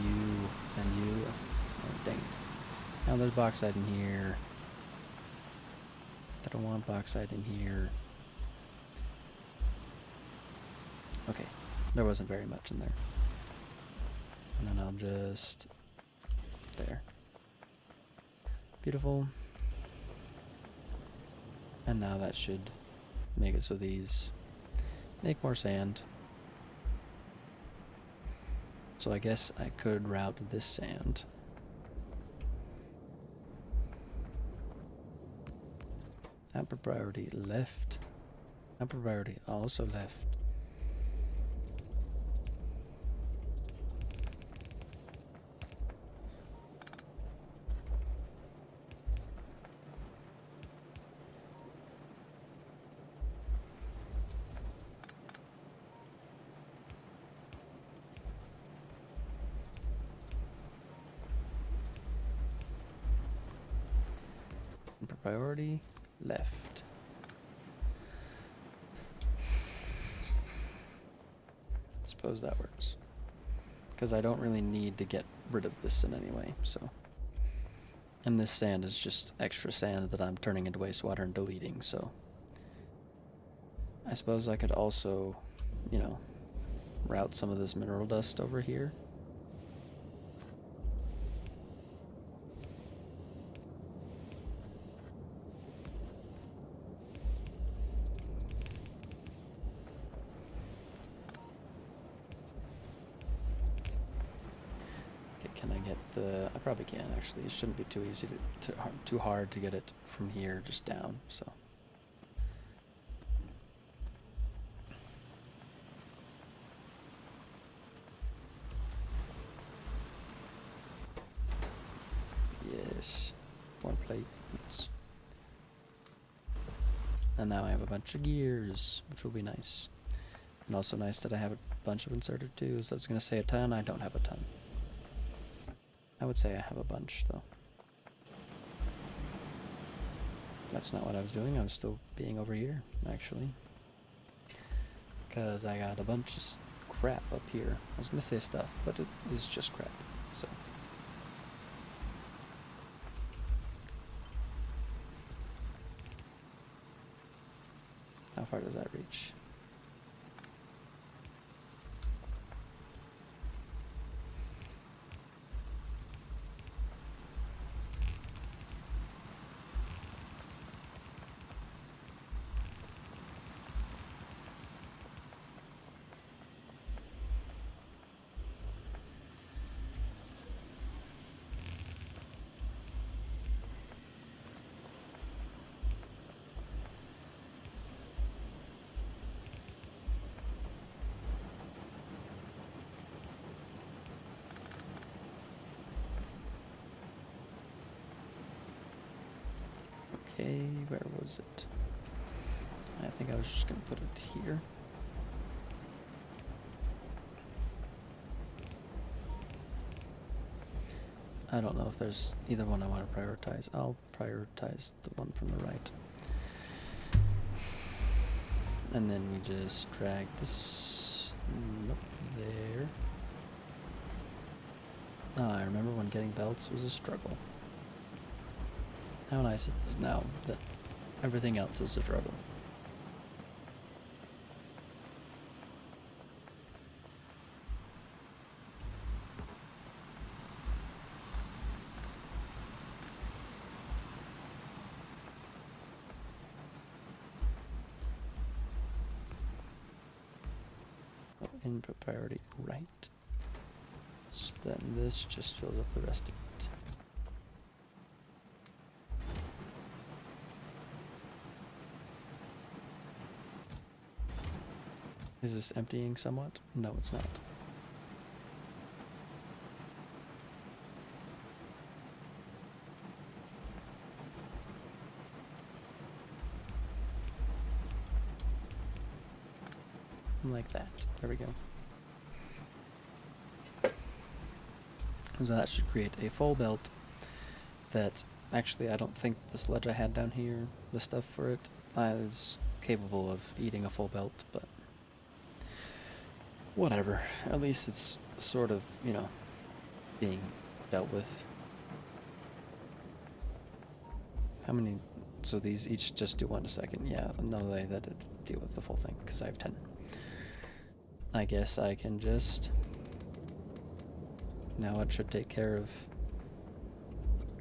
[SPEAKER 1] You and you. Oh, dang it. Now there's bauxite in here. I don't want bauxite in here. Okay, there wasn't very much in there. And then I'll just... there. Beautiful. And now that should make it so these make more sand. So I guess I could route this sand. Upper priority left. Upper priority also left. Upper priority left. Suppose that works. Because I don't really need to get rid of this in any way, so. And this sand is just extra sand that I'm turning into wastewater and deleting, so. I suppose I could also, you know, route some of this mineral dust over here. Can I get the... I probably can, actually. It shouldn't be too easy too hard to get it from here just down, so. Yes. One plate. Oops. And now I have a bunch of gears, which will be nice. And also nice that I have a bunch of inserted twos. I was going to say a ton. I don't have a ton. I would say I have a bunch, though. That's not what I was doing. I was still being over here, actually. Because I got a bunch of crap up here. I was going to say stuff, but it is just crap, so. How far does that reach? Okay, where was it? I think I was just going to put it here. I don't know if there's either one I want to prioritize. I'll prioritize the one from the right. And then we just drag this up there. I remember when getting belts was a struggle. How nice it is now that everything else is a struggle. input priority right. So then this just fills up the rest of it. Is this emptying somewhat? No, it's not. Like that. There we go. So that should create a full belt that actually I don't think the sludge I had down here, the stuff for it, is capable of eating a full belt, but whatever. At least it's sort of, you know, being dealt with. How many? So these each just do 1 a second. Yeah, no way that it deal with the full thing because I have 10. I guess I can just... Now it should take care of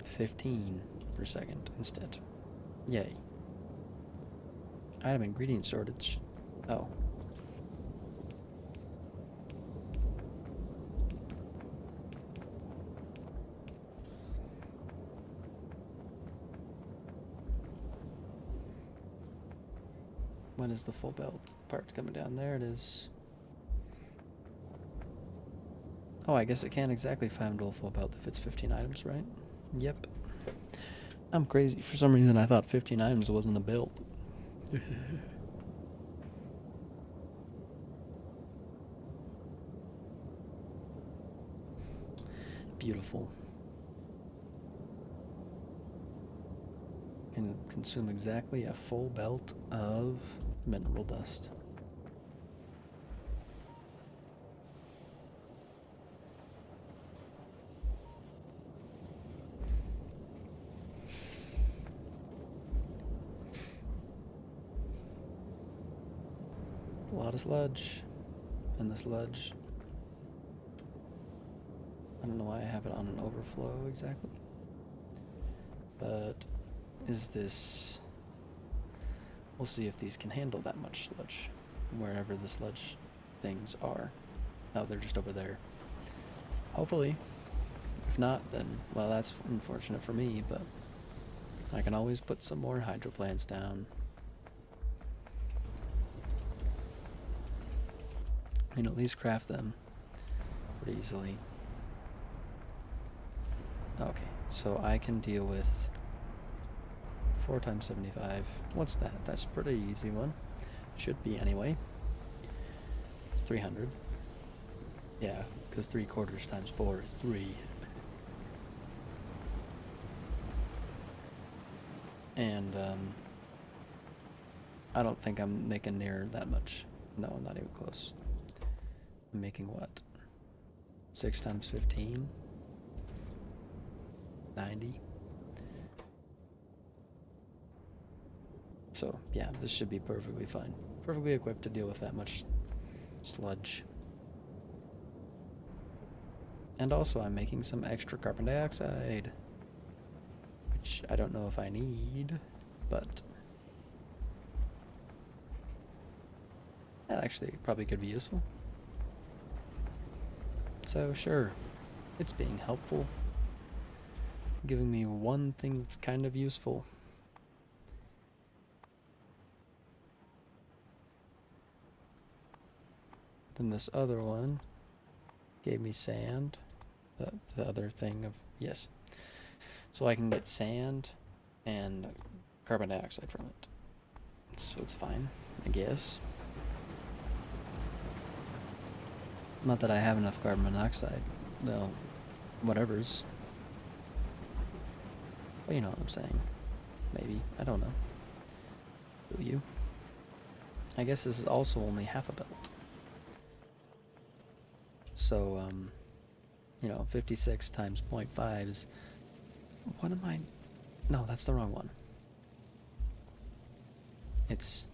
[SPEAKER 1] 15 per second instead. Yay. Item ingredient shortage. Oh. When is the full belt part coming down? There it is. Oh, I guess it can't exactly find a full belt if it's 15 items, right? Yep. I'm crazy. For some reason, I thought 15 items wasn't a belt. Beautiful. Can consume exactly a full belt of mineral dust. A lot of sludge. And the sludge, I don't know why I have it on an overflow exactly. But is this... We'll see if these can handle that much sludge. Wherever the sludge things are. Oh, they're just over there. Hopefully. If not, then, well, that's unfortunate for me, but I can always put some more hydro plants down. You know, at least craft them pretty easily. Okay, so I can deal with 4 times 75. What's that? That's a pretty easy one. Should be anyway. 300. Yeah, because 3/4 times 4 is 3. And I don't think I'm making near that much. No, I'm not even close. I'm making what? 6 times 15? 90? So, yeah, this should be perfectly fine. Perfectly equipped to deal with that much sludge. And also, I'm making some extra carbon dioxide. Which I don't know if I need, but... that actually probably could be useful. So, sure, it's being helpful. Giving me one thing that's kind of useful. Then this other one gave me sand. The other thing of, yes. So I can get sand and carbon dioxide from it. So it's fine, I guess. Not that I have enough carbon monoxide. Well, whatever's. Well, you know what I'm saying. Maybe. I don't know. Do you? I guess this is also only half a belt. So, you know, 56 times 0.5 is... What am I... No, that's the wrong one. It's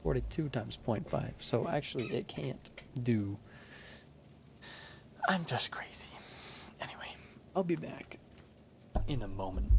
[SPEAKER 1] 42 times 0.5. So actually it can't do... I'm just crazy. Anyway, I'll be back in a moment.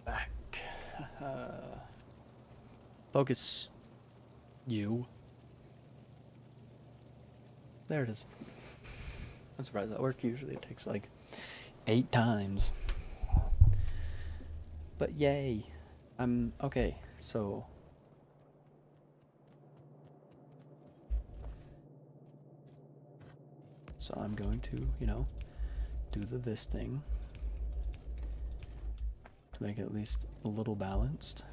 [SPEAKER 1] back. Focus. You. There it is. I'm surprised that worked. Usually it takes like 8 times. But yay. I'm okay, so I'm going to, you know, do this thing to make it at least a little balanced.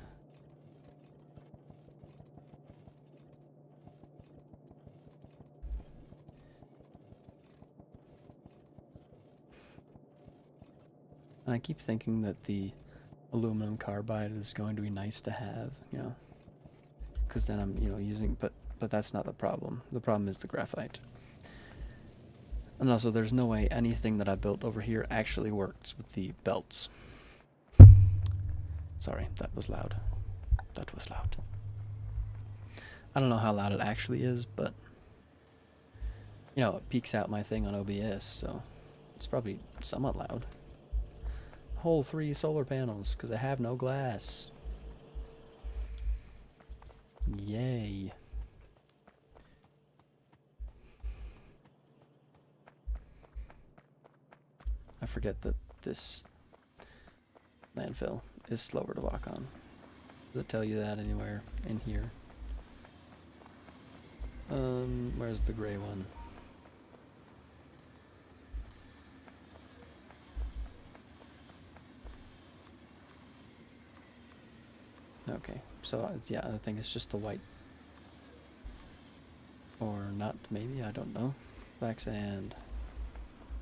[SPEAKER 1] And I keep thinking that the aluminum carbide is going to be nice to have, you know, because then I'm, you know, using, but that's not the problem. The problem is the graphite. And also, there's no way anything that I built over here actually works with the belts. Sorry, that was loud. That was loud. I don't know how loud it actually is, but, you know, it peaks out my thing on OBS, so it's probably somewhat loud. Whole 3 solar panels, because I have no glass. Yay. I forget that this landfill is slower to walk on. Does it tell you that anywhere in here? Where's the gray one? Okay, so yeah, I think it's just the white. Or not, maybe, I don't know. Black sand.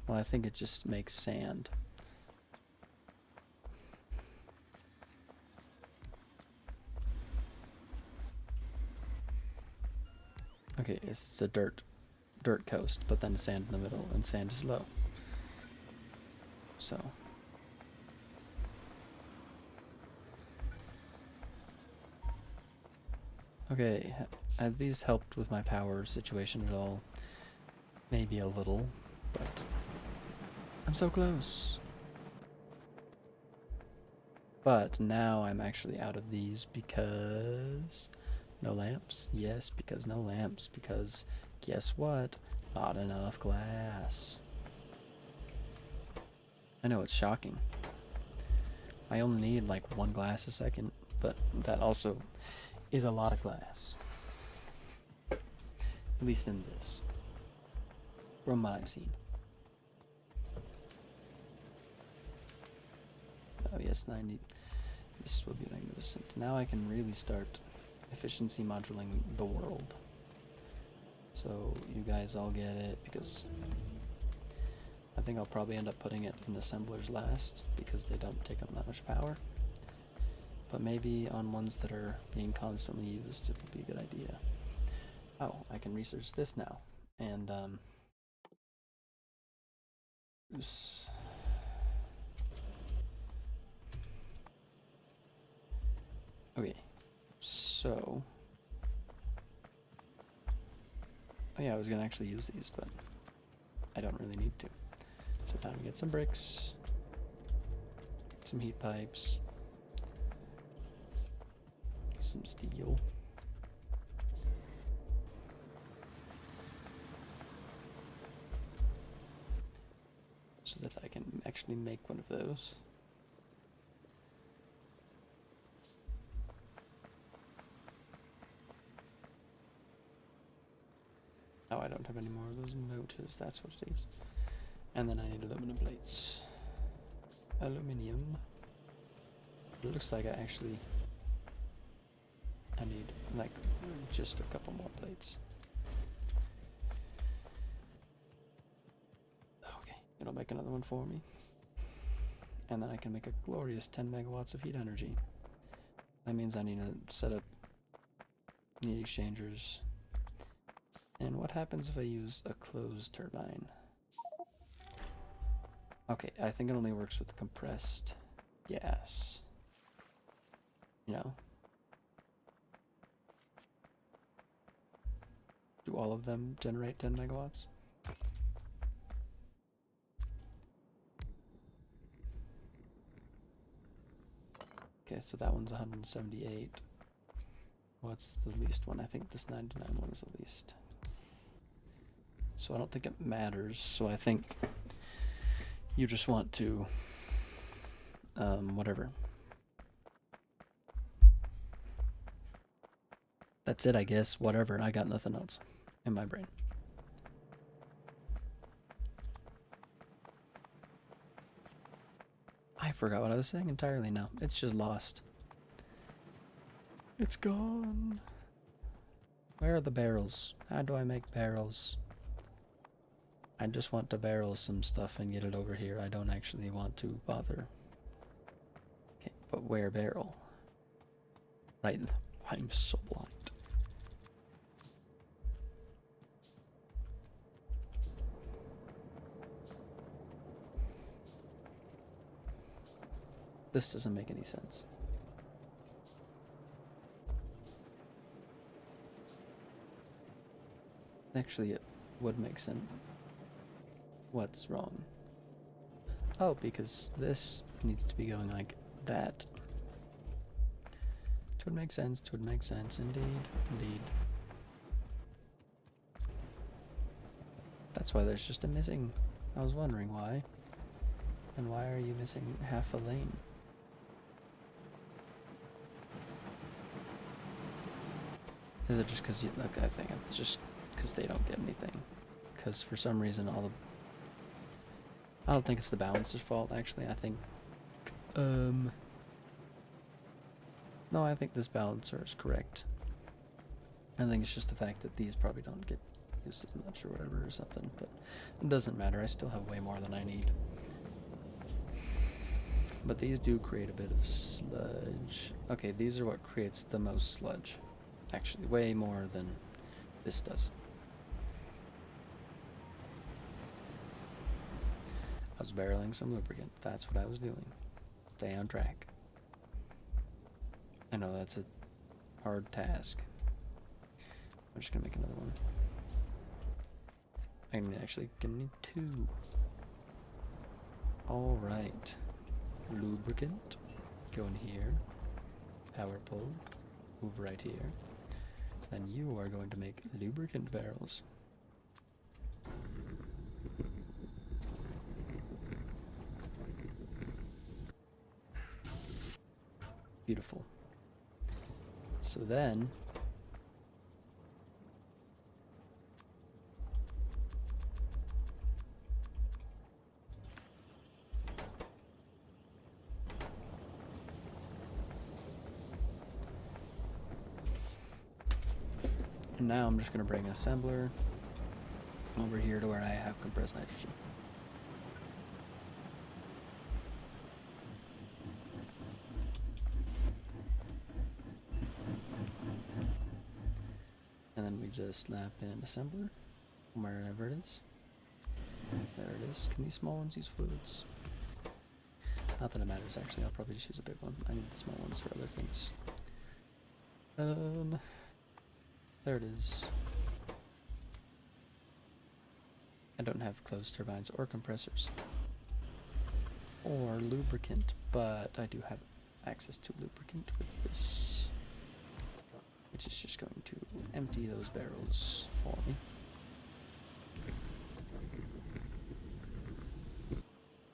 [SPEAKER 1] Well, I think it just makes sand. Okay, it's a dirt coast, but then sand in the middle, and sand is low. So. Okay, have these helped with my power situation at all? Maybe a little, but I'm so close. But now I'm actually out of these because no lamps. Yes, because no lamps. Because guess what? Not enough glass. I know it's shocking. I only need like 1 glass a second, but that also is a lot of glass. At least in this. From what I've seen. Oh yes, 90. This will be magnificent. Now I can really start efficiency moduling the world. So you guys all get it, because I think I'll probably end up putting it in assemblers last, because they don't take up that much power. But maybe on ones that are being constantly used, it would be a good idea. Oh, I can research this now. And, okay, so, oh yeah, I was gonna actually use these, but I don't really need to. So time to get some bricks, some heat pipes, some steel. So that I can actually make one of those. Oh, I don't have any more of those motors, that's what it is. And then I need aluminum plates. Aluminium. It looks like I need like just a couple more plates. Okay, it'll make another one for me. And then I can make a glorious 10 megawatts of heat energy. That means I need to set up heat exchangers. And what happens if I use a closed turbine? Okay, I think it only works with compressed gas. You know? Do all of them generate 10 megawatts? Okay, so that one's 178. What's the least one? I think this 99 one is the least. So I don't think it matters. So I think you just want to, whatever. That's it, I guess. Whatever. I got nothing else in my brain. I forgot what I was saying entirely now. It's just lost. It's gone. Where are the barrels? How do I make barrels? I just want to barrel some stuff and get it over here. I don't actually want to bother. Okay, but where barrel? Right. I'm so blind. This doesn't make any sense. Actually, it would make sense. What's wrong? Oh, because this needs to be going like that. It would make sense. It would make sense. Indeed. Indeed. That's why there's just a missing. I was wondering why. And why are you missing half a lane? Is it just because you look? I think it's just because they don't get anything. Because for some reason all the... I don't think it's the balancer's fault, actually. I think... No, I think this balancer is correct. I think it's just the fact that these probably don't get used as much or whatever or something. But it doesn't matter. I still have way more than I need. But these do create a bit of sludge. Okay, these are what creates the most sludge. Actually, way more than this does. I was barreling some lubricant. That's what I was doing. Stay on track. I know that's a hard task. I'm just gonna make another one. I'm actually gonna need 2. Alright. Lubricant. Go in here. Power pole. Move right here. Then you are going to make lubricant barrels. Beautiful. So then and now I'm just going to bring assembler over here to where I have compressed nitrogen. And then we just slap in assembler wherever it is. There it is. Can these small ones use fluids? Not that it matters, actually. I'll probably just use a big one. I need the small ones for other things. There it is. I don't have closed turbines or compressors or lubricant, but I do have access to lubricant with this, which is just going to empty those barrels for me.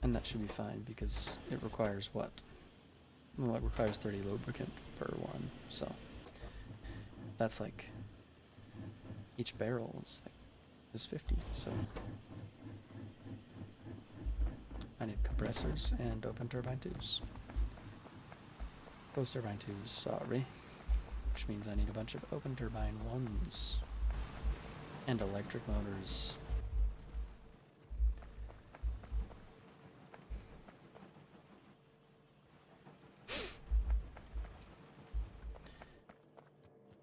[SPEAKER 1] And that should be fine because it requires what? Well, it requires 30 lubricant per one, so that's like each barrel is 50, so I need compressors and open turbine tubes. Closed turbine tubes, sorry. Which means I need a bunch of open turbine ones. And electric motors.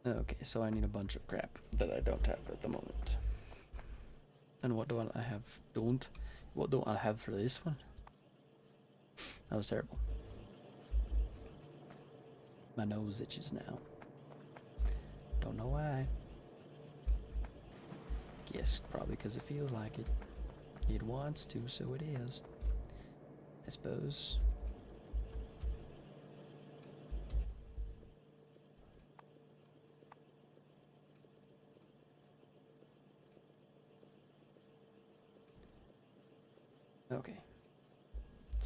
[SPEAKER 1] Okay, so I need a bunch of crap that I don't have at the moment. And what do I have? What don't I have for this one? That was terrible. My nose itches now. Don't know why. Guess probably because it feels like it. It wants to, so it is. I suppose.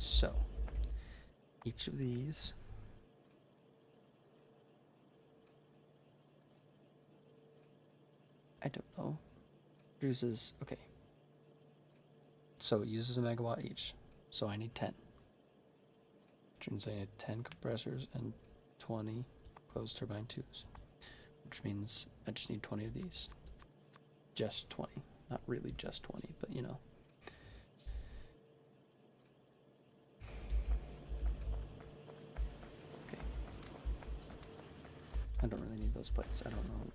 [SPEAKER 1] So, each of these I don't know. Uses, okay. So it uses a megawatt each. So I need 10. Which means I need 10 compressors and 20 closed turbine 2s. Which means I just need 20 of these. Just 20. Not really just 20, but you know. Okay. I don't really need those plates. I don't know.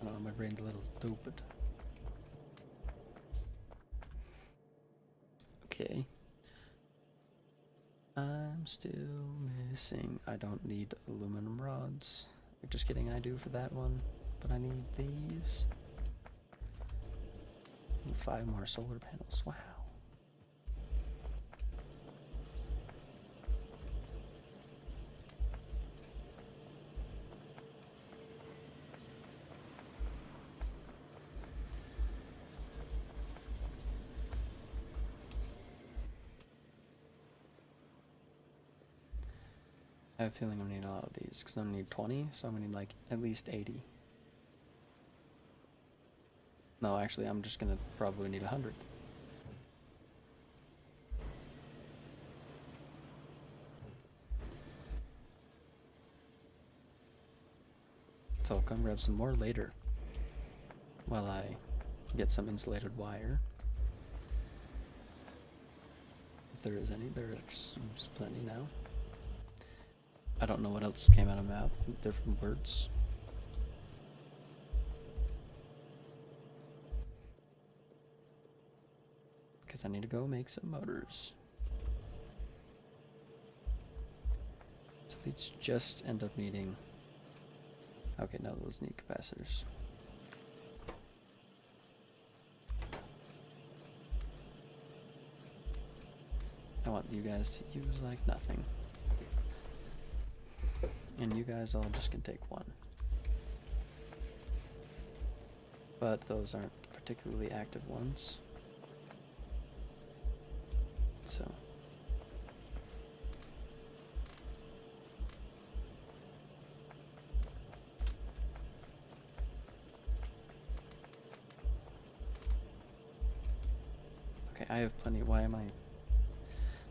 [SPEAKER 1] I don't know, my brain's a little stupid. Okay. I'm still missing. I don't need aluminum rods. Just kidding, I do for that one. But I need these. And 5 more solar panels. Wow. I have a feeling I'm gonna need a lot of these, because I'm gonna need 20, so I'm gonna need like at least 80. No, actually, I'm just gonna probably need 100. So I'll come grab some more later, while I get some insulated wire. If there is any, there's plenty now. I don't know what else came out of map, different words. Because I need to go make some motors. So these just end up needing... Okay, no, those need capacitors. I want you guys to use like nothing. And you guys all just can take one. But those aren't particularly active ones. So. Okay, I have plenty. Why am I?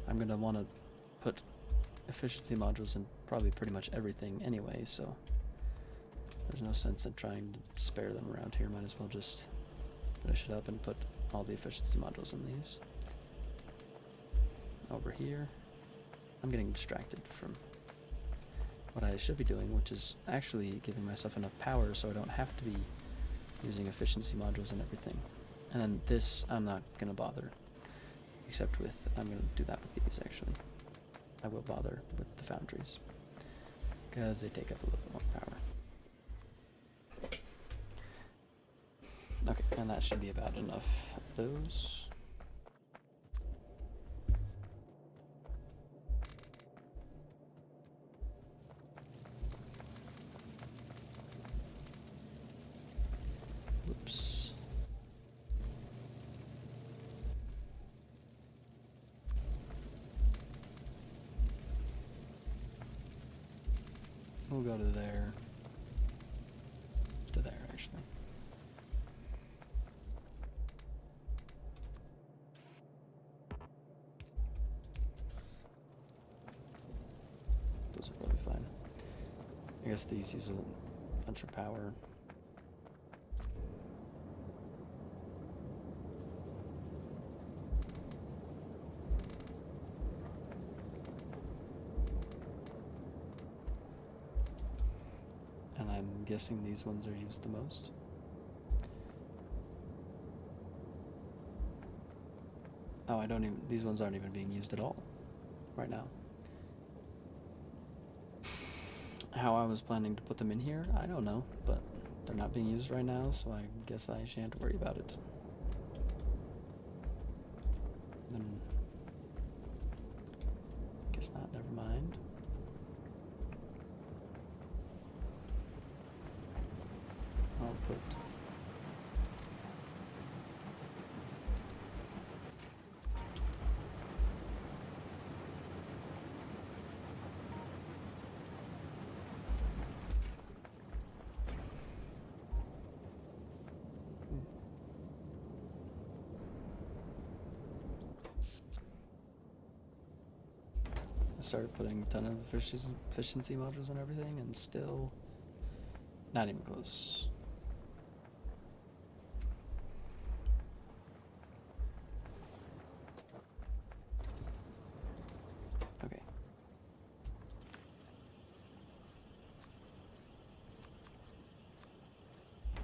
[SPEAKER 1] I'm gonna want to put efficiency modules in probably pretty much everything anyway, so there's no sense in trying to spare them around here. Might as well just finish it up and put all the efficiency modules in these. Over here, I'm getting distracted from what I should be doing, which is actually giving myself enough power so I don't have to be using efficiency modules and everything. And then this, I'm not going to bother, except with, I'm going to do that with these actually. I will bother with the foundries, because they take up a little bit more power. Okay, and that should be about enough of those. Whoops. We'll go to there. To there, actually. Those are probably fine. I guess these use a bunch of power. And I'm guessing these ones are used the most. Oh, I don't even, these ones aren't even being used at all right now. How I was planning to put them in here, I don't know, but they're not being used right now, so I guess I shan't worry about it. Then, guess not, never mind. I'll put started putting a ton of efficiency modules and everything, and still not even close. Okay.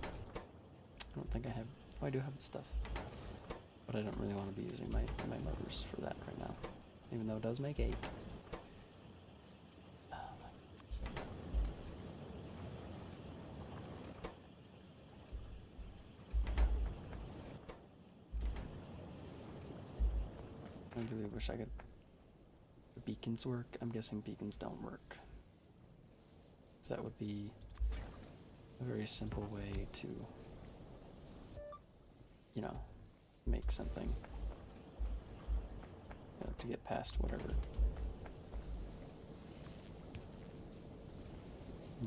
[SPEAKER 1] I don't think I have. Oh, I do have the stuff, but I don't really want to be using my motors for that right now, even though it does make 8. I really wish I could. The beacons work? I'm guessing beacons don't work. So that would be a very simple way to, you know, make something, you know, to get past whatever.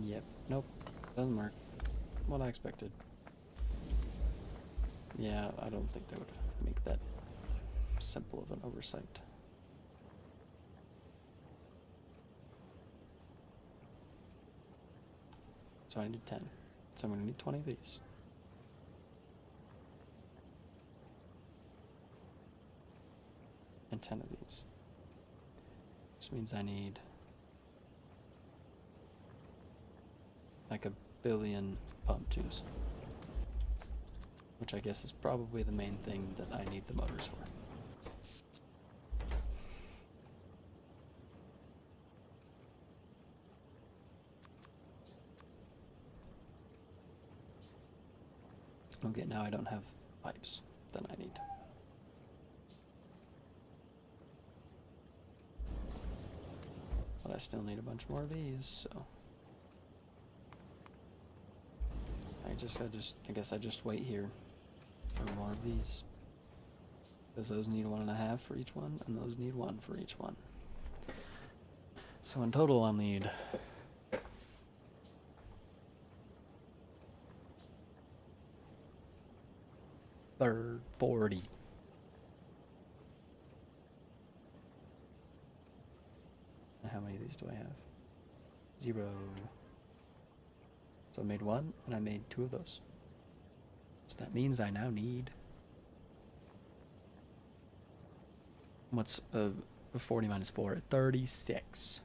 [SPEAKER 1] Yep. Nope. Doesn't work. What I expected. Yeah, I don't think they would make that simple of an oversight. So I need 10. So I'm going to need 20 of these. And 10 of these. Which means I need like 1 billion pump twos. Which I guess is probably the main thing that I need the motors for. Okay, now I don't have pipes that I need. But I still need a bunch more of these, so I guess I just wait here for more of these. Because those need 1.5 for each one, and those need 1 for each one. So in total I'll need 40. How many of these do I have? 0. So I made 1, and I made 2 of those. So that means I now need... What's 40 minus 4? 36.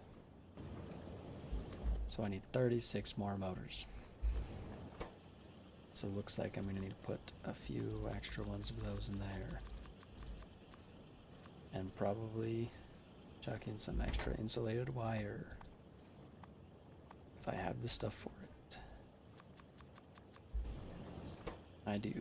[SPEAKER 1] So I need 36 more motors. So it looks like I'm going to need to put a few extra ones of those in there. And probably chuck in some extra insulated wire. If I have the stuff for it. I do.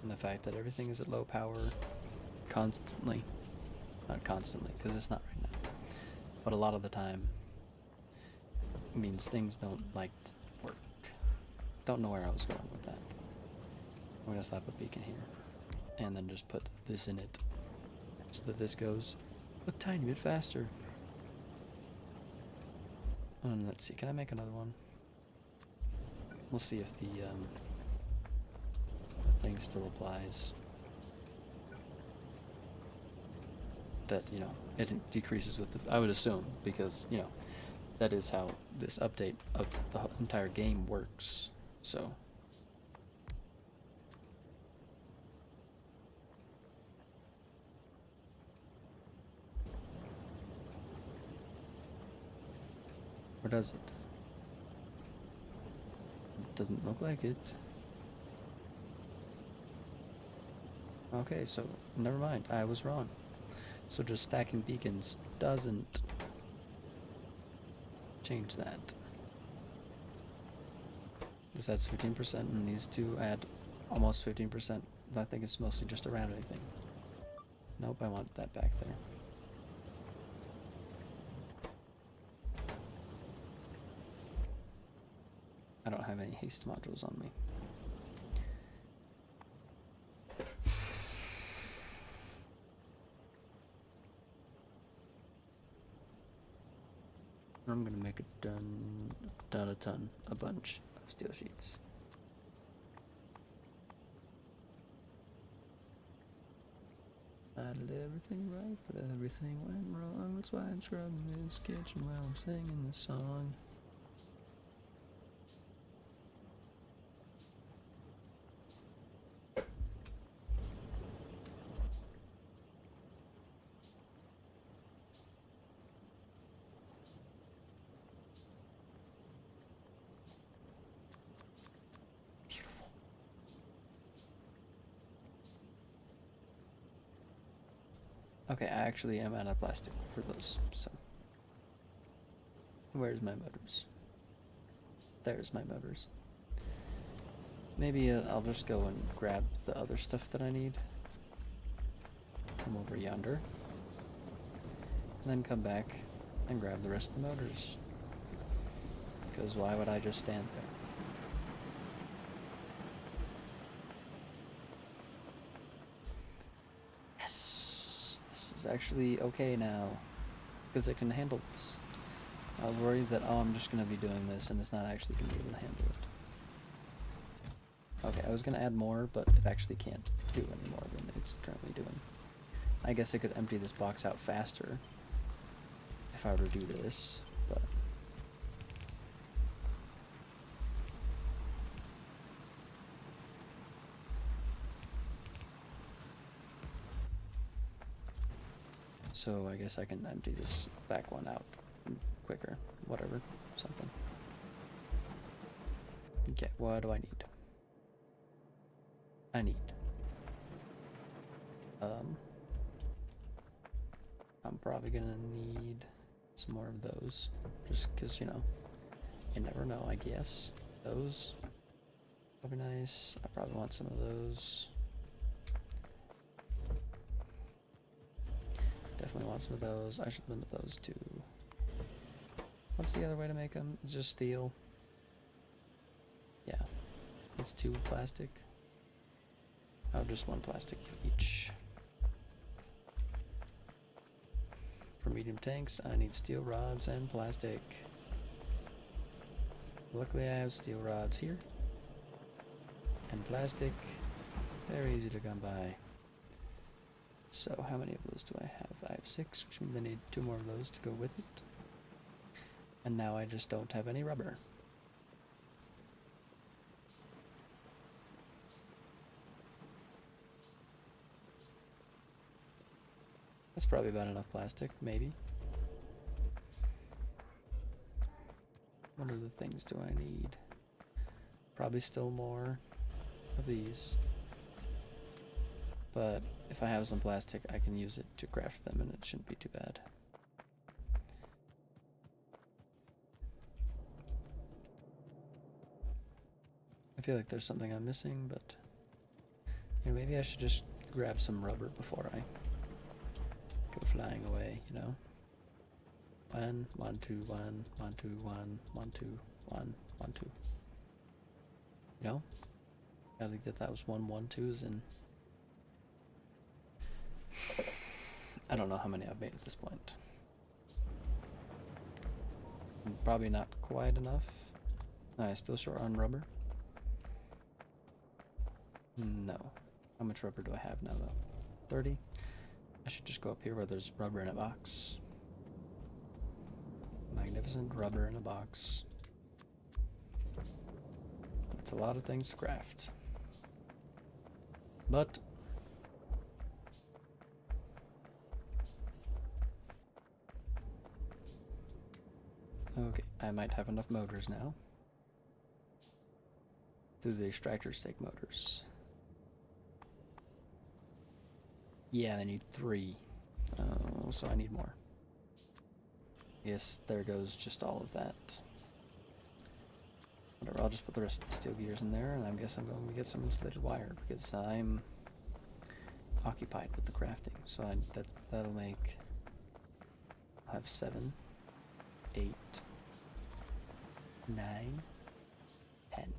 [SPEAKER 1] And the fact that everything is at low power constantly. Not constantly, because it's not right now. But a lot of the time means things don't like to work. Don't know where I was going with that. I'm going to slap a beacon here. And then just put this in it. So that this goes a tiny bit faster. And let's see, can I make another one? We'll see if the thing still applies. That, you know, it decreases with the, I would assume, because, you know, that is how this update of the entire game works. So or does it? It doesn't look like it. Okay, so never mind, I was wrong. So just stacking beacons doesn't change that. This adds 15%, and these two add almost 15%. I think it's mostly just a random thing. Nope, I want that back there. I don't have any haste modules on me. I'm gonna make a bunch of steel sheets. I did everything right, but everything went wrong. That's why I'm scrubbing this kitchen while I'm singing this song. Okay, I actually am out of plastic for those, so. Where's my motors? There's my motors. Maybe I'll just go and grab the other stuff that I need. Come over yonder. And then come back and grab the rest of the motors. Because why would I just stand there? Actually okay now because it can handle this. I was worried that, oh, I'm just going to be doing this and it's not actually going to be able to handle it. Okay, I was going to add more, but it actually can't do any more than it's currently doing. I guess I could empty this box out faster if I were to do this, but so I guess I can empty this back one out quicker. Whatever. Something. Okay, what do I need? I need... I'm probably gonna need some more of those. Just because, you know, you never know, I guess. Those would be nice. I probably want some of those. Definitely want some of those. I should limit those to... What's the other way to make them? Just steel. Yeah. It's 2 plastic. Oh, just 1 plastic each. For medium tanks, I need steel rods and plastic. Luckily, I have steel rods here. And plastic. Very easy to come by. So, how many of those do I have? I have 6, which means I need 2 more of those to go with it. And now I just don't have any rubber. That's probably about enough plastic, maybe. What other things do I need? Probably still more of these. But if I have some plastic, I can use it to craft them and it shouldn't be too bad. I feel like there's something I'm missing, but you know, maybe I should just grab some rubber before I go flying away, you know? 1, 1, 2, 1, 1, 2, 1, 1, 2, 1, 1, 2. You know? I think that was 1, 1, 2s and I don't know how many I've made at this point. Probably not quite enough. I still short on rubber. No. How much rubber do I have now though? 30? I should just go up here where there's rubber in a box. Magnificent rubber in a box. That's a lot of things to craft. But okay, I might have enough motors now. Through the extractor stake motors. Yeah, I need 3. Oh, so I need more. Yes, there goes just all of that. Whatever, I'll just put the rest of the steel gears in there, and I guess I'm going to get some insulated wire because I'm occupied with the crafting. So that'll make... I'll have 7, 8, 9, 10.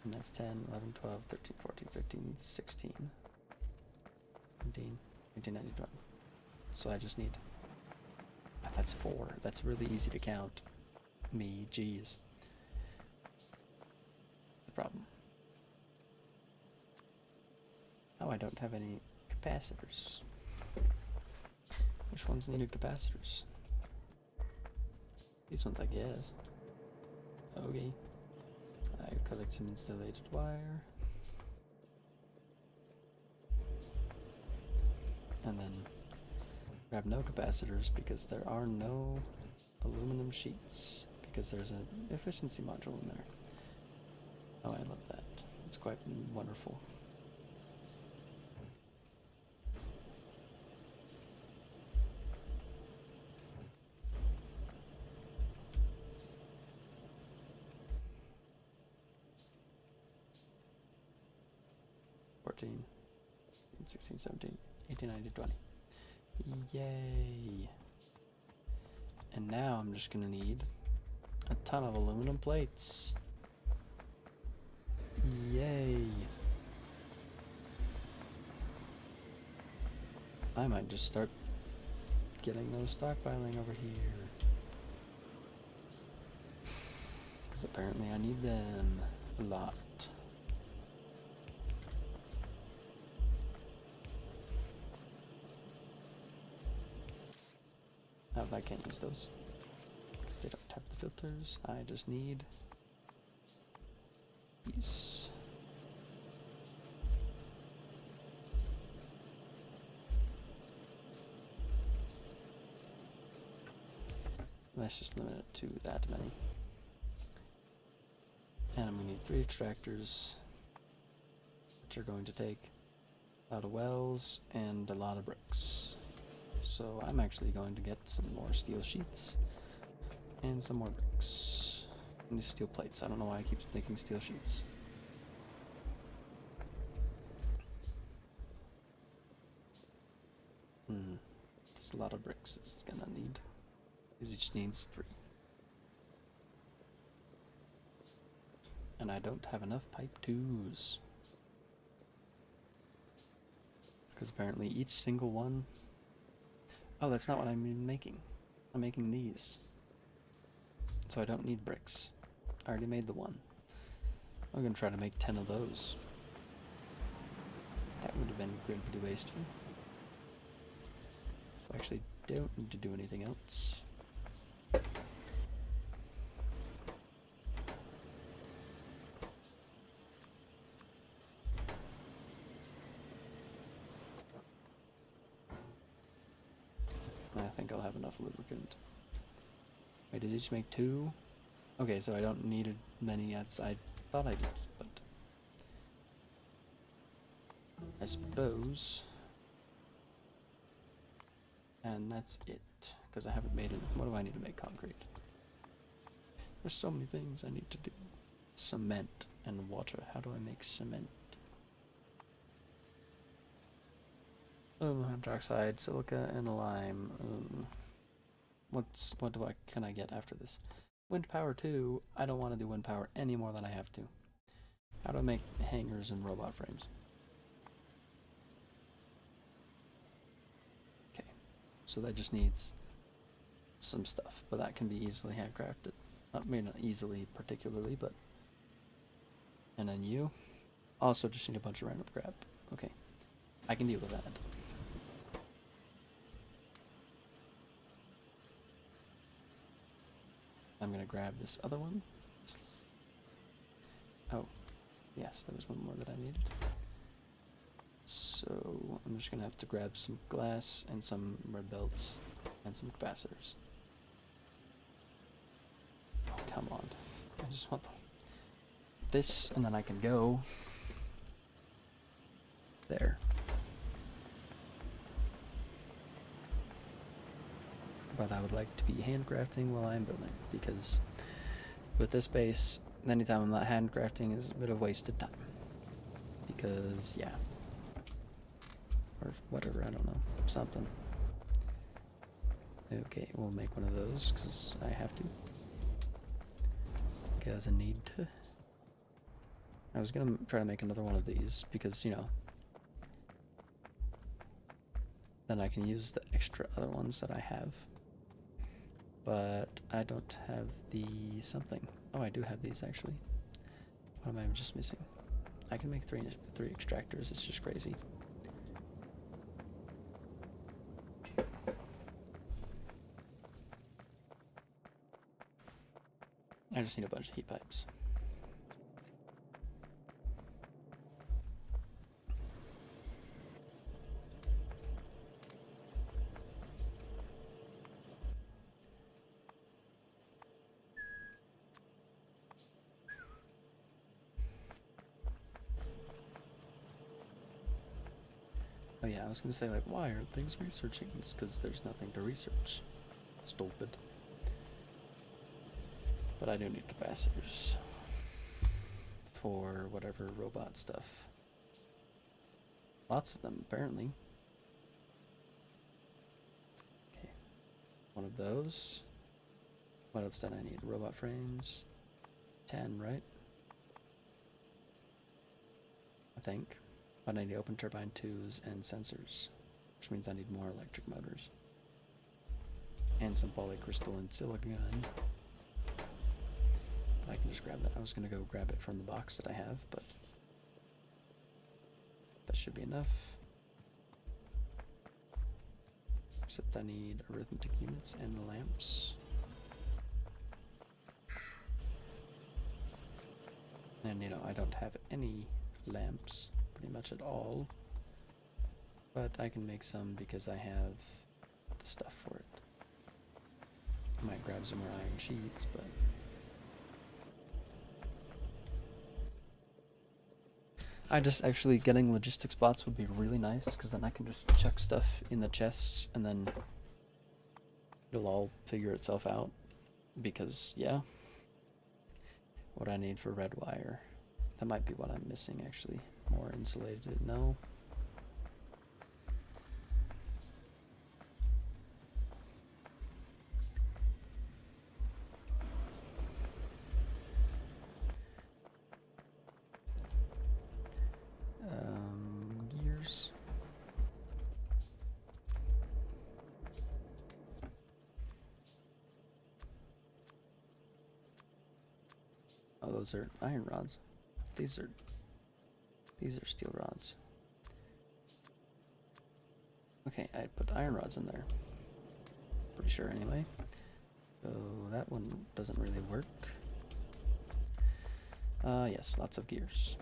[SPEAKER 1] And that's 10, 11, 12, 13, 14, 15, 16, 17, 18, 19, 20. So I just need... That's 4. That's really easy to count. Me, jeez. The problem. Oh, I don't have any capacitors. Which ones needed capacitors? These ones, I guess. Okay. I collect some insulated wire. And then grab no capacitors because there are no aluminum sheets. Because there's an efficiency module in there. Oh, I love that. It's quite wonderful. $14, 16, 17, 18, 19, 20. Yay! And now I'm just gonna need a ton of aluminum plates. Yay! I might just start getting those stockpiling over here. Because apparently I need them a lot. Oh, I can't use those. Because they don't have the filters. I just need these. Let's just limit it to that many. And I'm going to need 3 extractors, which are going to take a lot of wells and a lot of bricks. So I'm actually going to get some more steel sheets and some more bricks. And these steel plates. I don't know why I keep thinking steel sheets. It's a lot of bricks it's gonna need. Because each needs 3. And I don't have enough pipe 2s. Because apparently each single one... Oh, that's not what I'm making. I'm making these. So I don't need bricks. I already made the one. I'm gonna try to make 10 of those. That would have been pretty wasteful. So I actually don't need to do anything else. I think I'll have enough lubricant. Wait, does each make 2? Okay, so I don't need many as I thought I did, but I suppose. And that's it, because I haven't made it. What do I need to make concrete? There's so many things I need to do. Cement and water. How do I make cement? Hydroxide, silica, and lime. Can I get after this? Wind power 2. I don't want to do wind power any more than I have to. How do I make hangers and robot frames? Okay, so that just needs some stuff, but that can be easily handcrafted. Maybe not easily particularly, but... And then you also just need a bunch of random crap. Okay, I can deal with that. I'm gonna grab this other one. Oh, yes, there was one more that I needed. So I'm just gonna have to grab some glass and some red belts and some capacitors. Oh, come on. I just want this, and then I can go there. But I would like to be handcrafting while I'm building, because with this base, anytime I'm not handcrafting is a bit of wasted time. Because, yeah. Or whatever, I don't know. Something. Okay, we'll make one of those, because I have to. Because I need to. I was going to try to make another one of these, because, you know, then I can use the extra other ones that I have. But I don't have the something. Oh, I do have these actually. What am I just missing? I can make three extractors. It's just crazy. I just need a bunch of heat pipes. Oh yeah, I was gonna say, like, why aren't things researching? It's because there's nothing to research. Stupid. But I do need capacitors for whatever robot stuff. Lots of them, apparently. Okay, one of those. What else did I need? Robot frames. 10, right? I think. But I need open turbine 2s and sensors, which means I need more electric motors. And some polycrystalline silicon. I can just grab that. I was going to go grab it from the box that I have, but that should be enough. Except I need arithmetic units and lamps. And, you know, I don't have any lamps, pretty much at all. But I can make some because I have the stuff for it. I might grab some more iron sheets, but... I just actually getting logistics bots would be really nice, because then I can just chuck stuff in the chests and then it'll all figure itself out. Because, yeah, what I need for red wire. That might be what I'm missing, actually. More insulated, no. Gears. Oh, those are iron rods. These are steel rods. Okay, I put iron rods in there. Pretty sure anyway. So that one doesn't really work. Yes, lots of gears.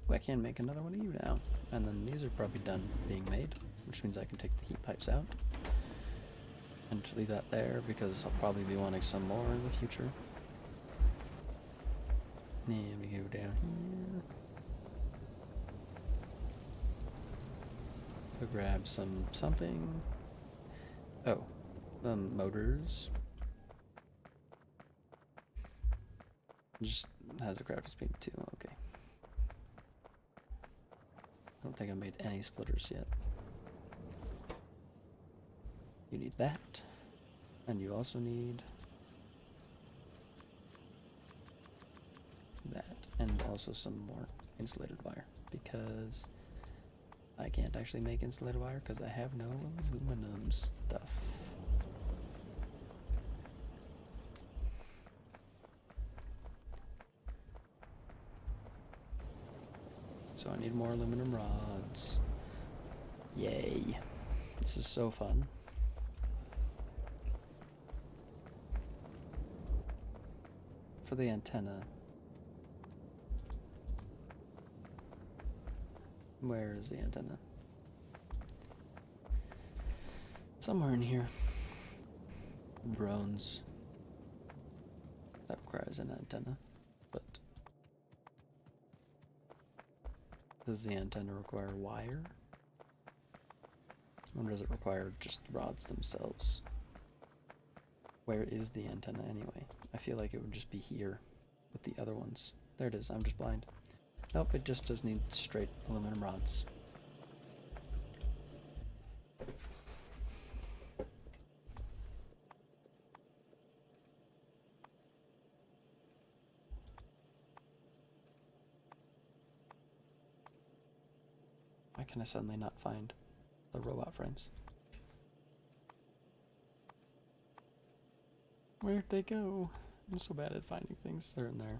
[SPEAKER 1] I can make another one of you now. And then these are probably done being made, which means I can take the heat pipes out. And leave that there because I'll probably be wanting some more in the future. And we go down here. We'll grab something. Oh, motors. Just has a crafting speed too. Okay. I don't think I made any splitters yet. You need that, and you also need that, and also some more insulated wire, because I can't actually make insulated wire because I have no aluminum stuff. So I need more aluminum rods. Yay. This is so fun. For the antenna. Where is the antenna? Somewhere in here. Drones. That requires an antenna, but does the antenna require wire? Or does it require just rods themselves? Where is the antenna anyway? I feel like it would just be here with the other ones. There it is, I'm just blind. Nope, it just does need straight aluminum rods. Why can I suddenly not find the robot frames? Where'd they go? I'm so bad at finding things. They're in there.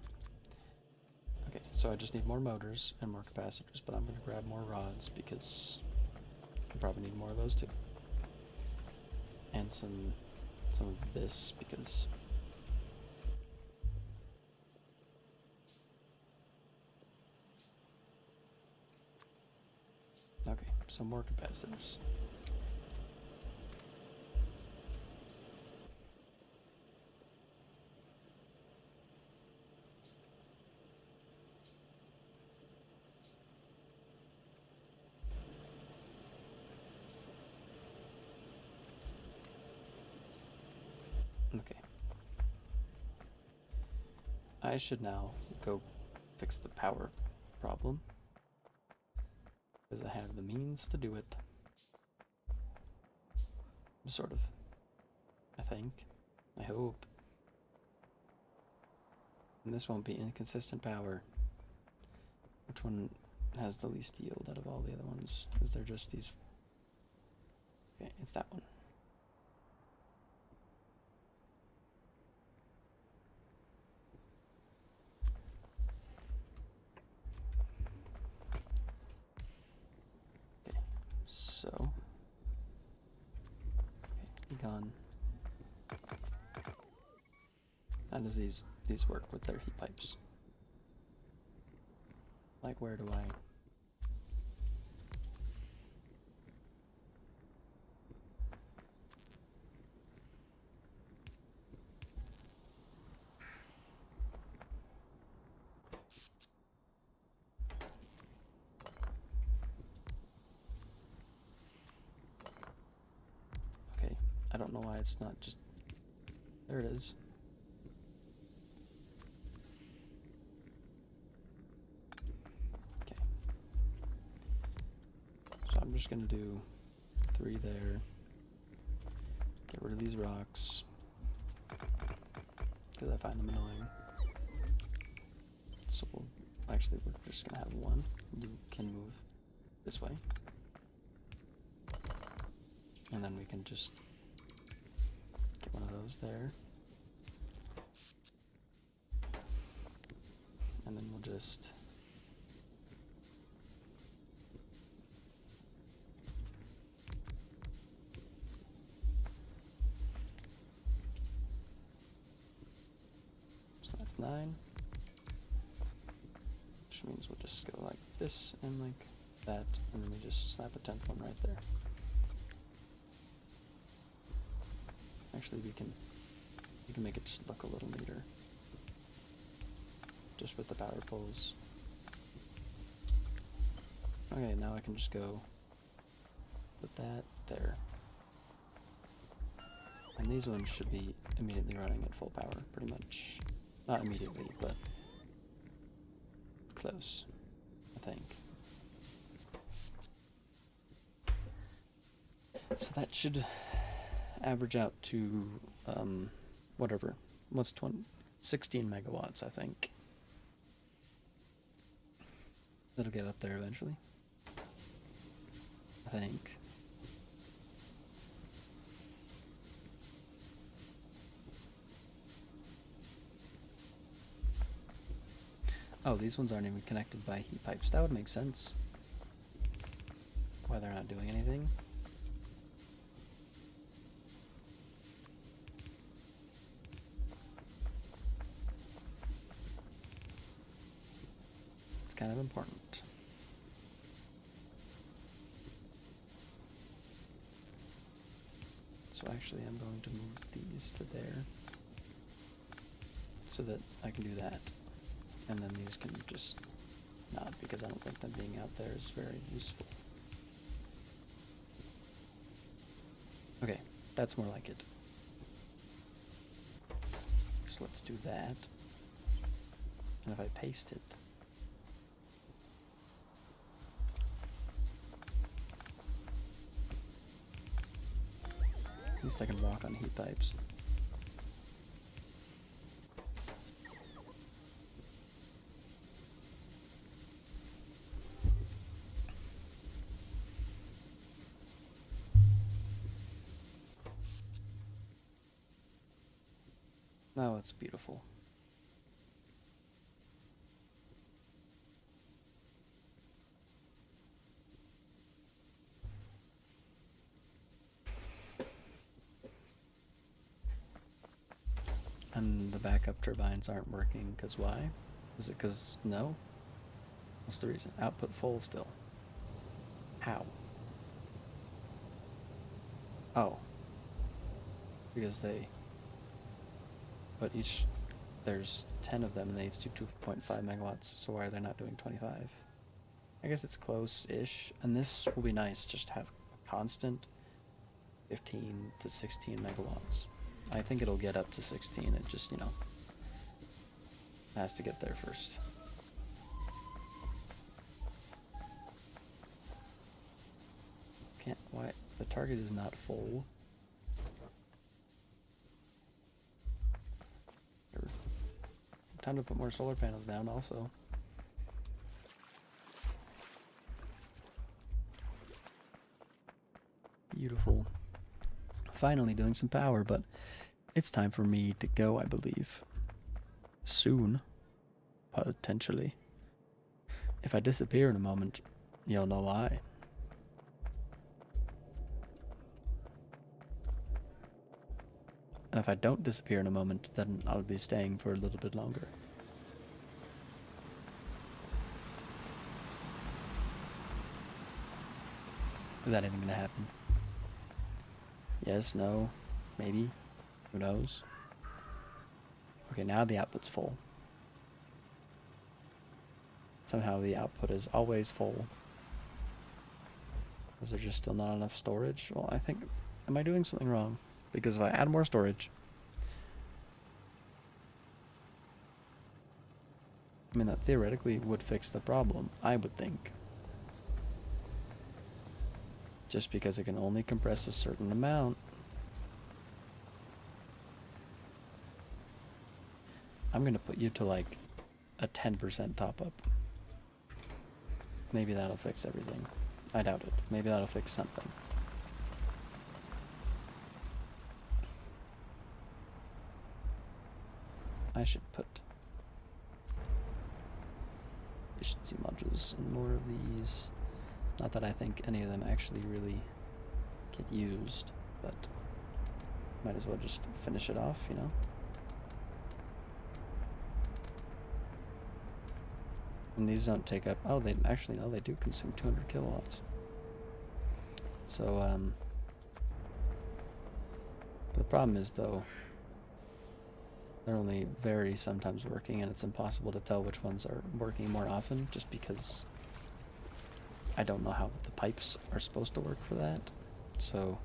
[SPEAKER 1] Okay, so I just need more motors and more capacitors, but I'm going to grab more rods because I probably need more of those too. And some of this because okay, so more capacitors. Okay. I should now go fix the power problem because I have the means to do it. Sort of. I think. I hope. And this won't be inconsistent power. Which one has the least yield out of all the other ones? Is there just these? Okay, it's that one. Okay, so. Okay, be gone. How does these work with their heat pipes? Like, where do I? Okay, I don't know why it's not just. There it is. Okay. So I'm just gonna do 3 there. Get rid of these rocks because I find them annoying. So actually we're just gonna have 1. You can move this way. And then we can just get one of those there. And then we'll just so that's 9. Which means we'll just go like this and like that, and then we just snap a 10th one right there. Actually, we can make it just look a little neater, just with the power poles. Okay, now I can just go put that there. And these ones should be immediately running at full power, pretty much. Not immediately, but close, I think. So that should average out to whatever. What's 16 megawatts, I think. It'll get up there eventually, I think. Oh, these ones aren't even connected by heat pipes. That would make sense. Why they're not doing anything. It's kind of important. So actually I'm going to move these to there so that I can do that. And then these can just not, because I don't think them being out there is very useful. Okay, that's more like it. So let's do that. And if I paste it, at least I can walk on heat pipes. Oh, it's beautiful. And the backup turbines aren't working because why? Is it because no? What's the reason? Output full still. How? Oh. Because they but there's 10 of them and they each do 2.5 megawatts, so why are they not doing 25? I guess it's close-ish, and this will be nice, just to have a constant 15 to 16 megawatts. I think it'll get up to 16, it just, you know, has to get there first. Can't, why, the target is not full. Time to put more solar panels down also. Beautiful. Finally doing some power, but it's time for me to go, I believe. Soon. Potentially. If I disappear in a moment, you'll know why. And if I don't disappear in a moment, then I'll be staying for a little bit longer. Is that even gonna happen? Yes, no, maybe. Who knows? Okay, now the output's full. Somehow the output is always full. Is there just still not enough storage? Well, I think... Am I doing something wrong? Because if I add more storage... I mean, that theoretically would fix the problem, I would think. Just because it can only compress a certain amount. I'm gonna put you to like a 10% top up. Maybe that'll fix everything. I doubt it. Maybe that'll fix something. I should put efficiency modules in more of these. Not that I think any of them actually really get used, but might as well just finish it off, you know? And these don't take up... Oh, they actually, no, they do consume 200 kilowatts. So, the problem is, though, they're only very sometimes working, and it's impossible to tell which ones are working more often, just because I don't know how the pipes are supposed to work for that. So...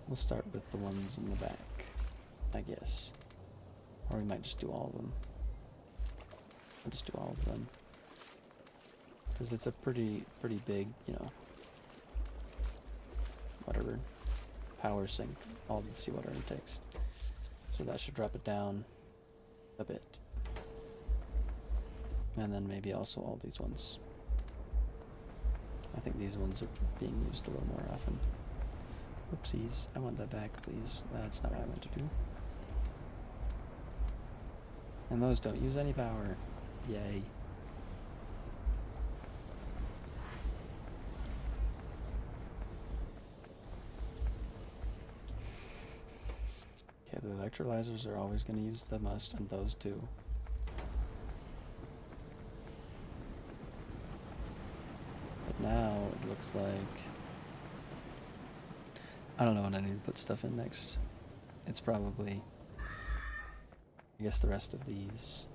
[SPEAKER 1] We'll start with the ones in the back, I guess. Or we might just do all of them. I'll just do all of them. Because it's a pretty big, you know, whatever, power sink, all the seawater intakes. So that should drop it down a bit. And then maybe also all these ones. I think these ones are being used a little more often. Oopsies, I want that back, please. That's not what I meant to do. And those don't use any power. Yay. Okay, the electrolyzers are always going to use the most, and those too. But now it looks like... I don't know what I need to put stuff in next. It's probably... I guess the rest of these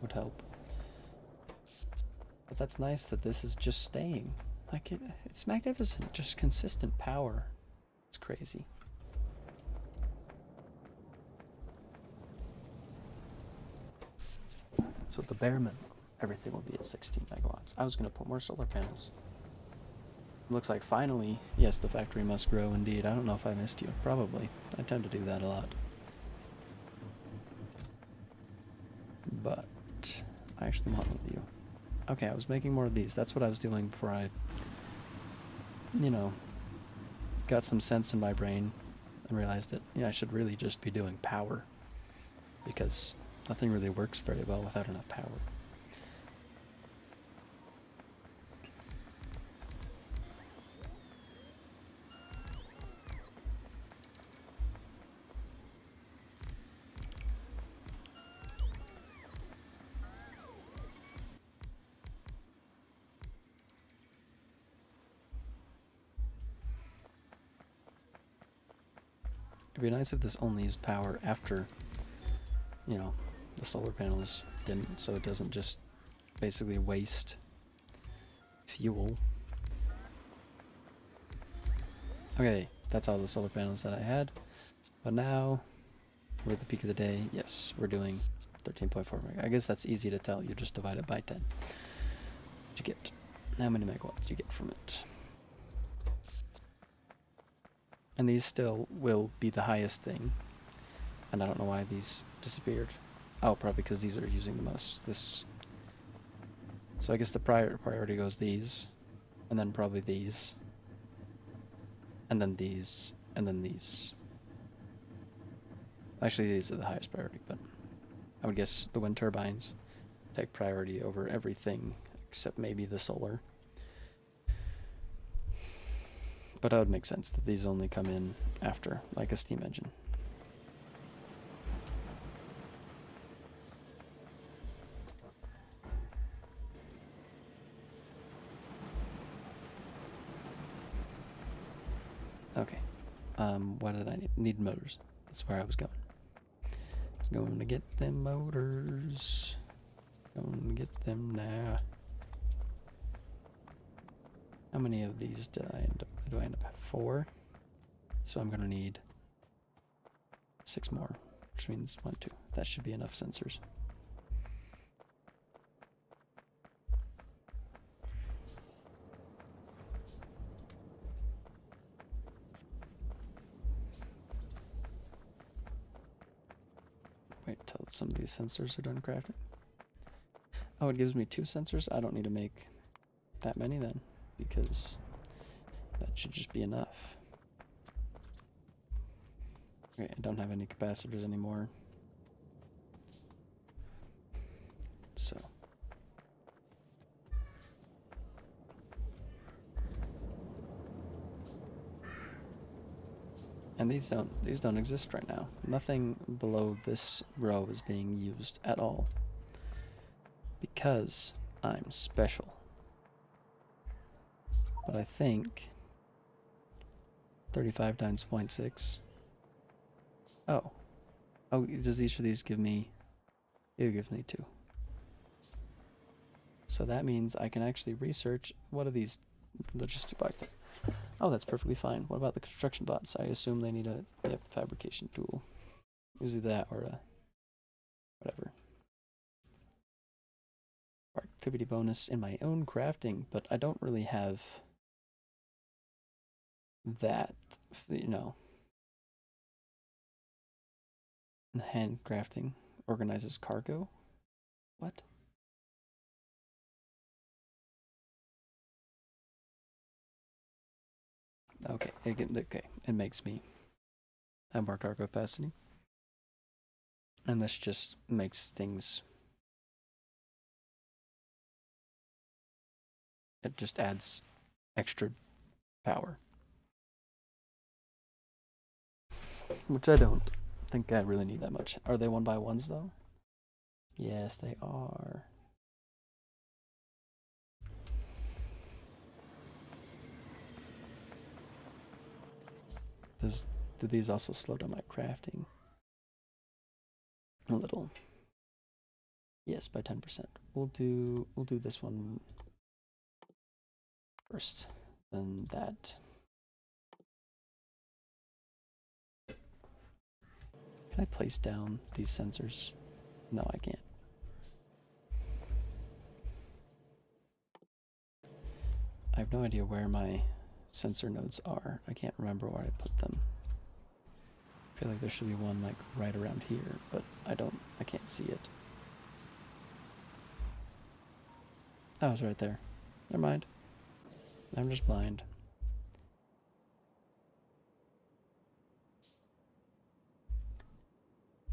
[SPEAKER 1] would help. But that's nice that this is just staying. Like, it's magnificent. Just consistent power. It's crazy. That's what the bare everything will be at 16 megawatts. I was going to put more solar panels. Looks like finally, yes, the factory must grow indeed. I don't know if I missed you. Probably. I tend to do that a lot. But I actually want with you. Okay, I was making more of these. That's what I was doing before I, you know, got some sense in my brain and realized that, yeah, I should really just be doing power. Because nothing really works very well without enough power. It'd be nice if this only used power after, you know, the solar panels didn't, so it doesn't just basically waste fuel. Okay, that's all the solar panels that I had. But now, we're at the peak of the day. Yes, we're doing 13.4 megawatts. I guess that's easy to tell. You just divide it by 10. What you get? How many megawatts you get from it? And these still will be the highest thing. And I don't know why these disappeared. Oh, probably because these are using the most. This. So I guess the priority goes these, and then probably these, and then these, and then these. Actually, these are the highest priority, but I would guess the wind turbines take priority over everything except maybe the solar. But that would make sense that these only come in after, like a steam engine. Okay. What did I need? Need motors. That's where I was going. I was going to get them motors. Going to get them now. How many of these do I end up at? 4. So I'm gonna need 6 more, which means 1, 2. That should be enough sensors. Wait till some of these sensors are done crafting. Oh, it gives me 2 sensors? I don't need to make that many then, because that should just be enough. Okay, I don't have any capacitors anymore. So. And these don't exist right now. Nothing below this row is being used at all. Because I'm special. But I think 35 times 0.6. Oh. Oh, does each of these give me... It gives me 2. So that means I can actually research what are these logistic boxes. Oh, that's perfectly fine. What about the construction bots? I assume they need a fabrication tool. Usually that or a whatever. Activity bonus in my own crafting, but I don't really have that, you know. Handcrafting organizes cargo. What? Okay, it makes me have more cargo capacity. And this just makes things... It just adds extra power. Which I don't think I really need that much. Are they 1x1s though? Yes, they are. Do these also slow down my crafting? A little. Yes, by 10%. We'll do this one first, then that. Can I place down these sensors? No, I can't. I have no idea where my sensor nodes are. I can't remember where I put them. I feel like there should be one like right around here, but I can't see it. Oh, it's right there. Never mind. I'm just blind.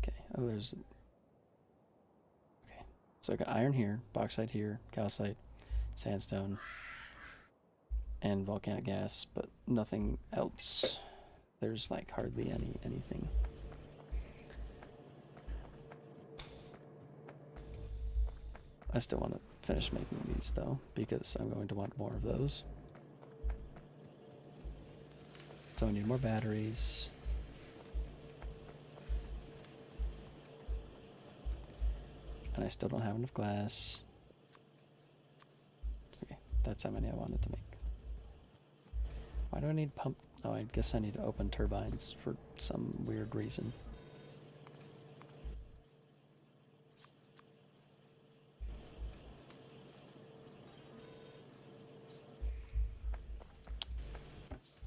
[SPEAKER 1] Okay, oh there's... Okay, so I got iron here, bauxite here, calcite, sandstone, and volcanic gas, but nothing else. There's like hardly anything. I still want to finish making these though, because I'm going to want more of those. So I need more batteries. And I still don't have enough glass. Okay, that's how many I wanted to make. Why do I need pump? Oh, I guess I need to open turbines for some weird reason.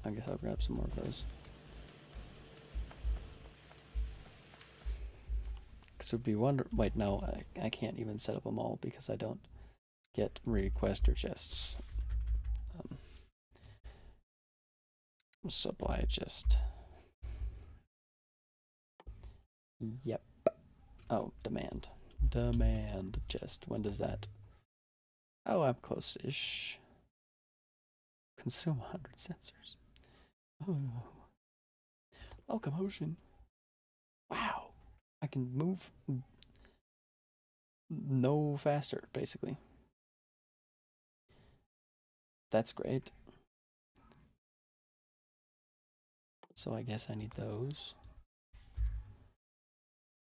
[SPEAKER 1] I guess I'll grab some more of those. Because it would be wait, no, I can't even set up them all because I don't get requester chests. Supply chest. Yep. Oh, demand. Demand chest. When does that? Oh, I'm close-ish. Consume 100 sensors. Oh. Locomotion. Wow. I can move no faster, basically. That's great. So I guess I need those.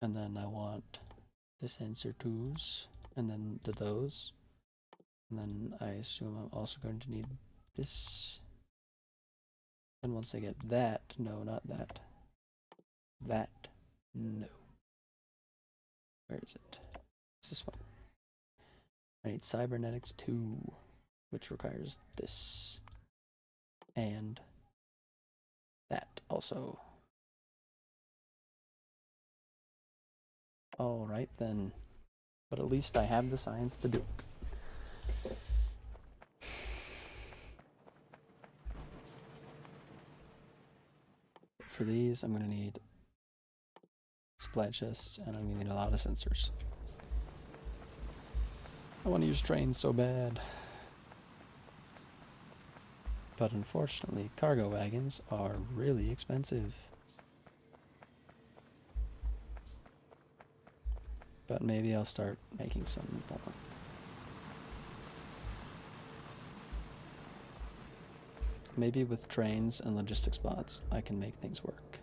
[SPEAKER 1] And then I want the sensor twos, and then those. And then I assume I'm also going to need this. And once I get that, no, not that. That, no. Where is it? It's this one. I need cybernetics 2, which requires this. And that also. Alright then. But at least I have the science to do it. For these, I'm going to need supply chests, and I'm going to need a lot of sensors. I want to use trains so bad. But unfortunately, cargo wagons are really expensive. But maybe I'll start making some more. Maybe with trains and logistics bots, I can make things work.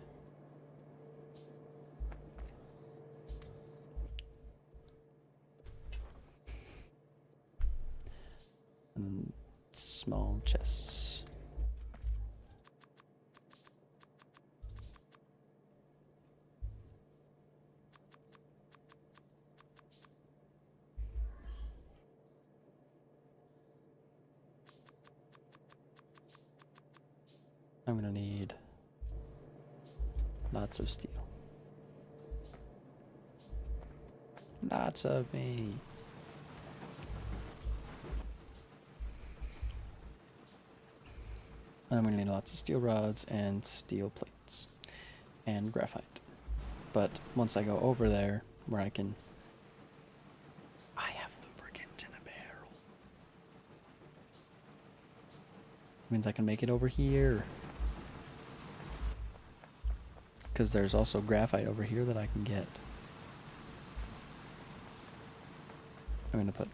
[SPEAKER 1] And small chests. I'm gonna need lots of steel. Lots of me. I'm gonna need lots of steel rods and steel plates and graphite. But once I go over there, where I have lubricant in a barrel. Means I can make it over here. Because there's also graphite over here that I can get. I'm going to put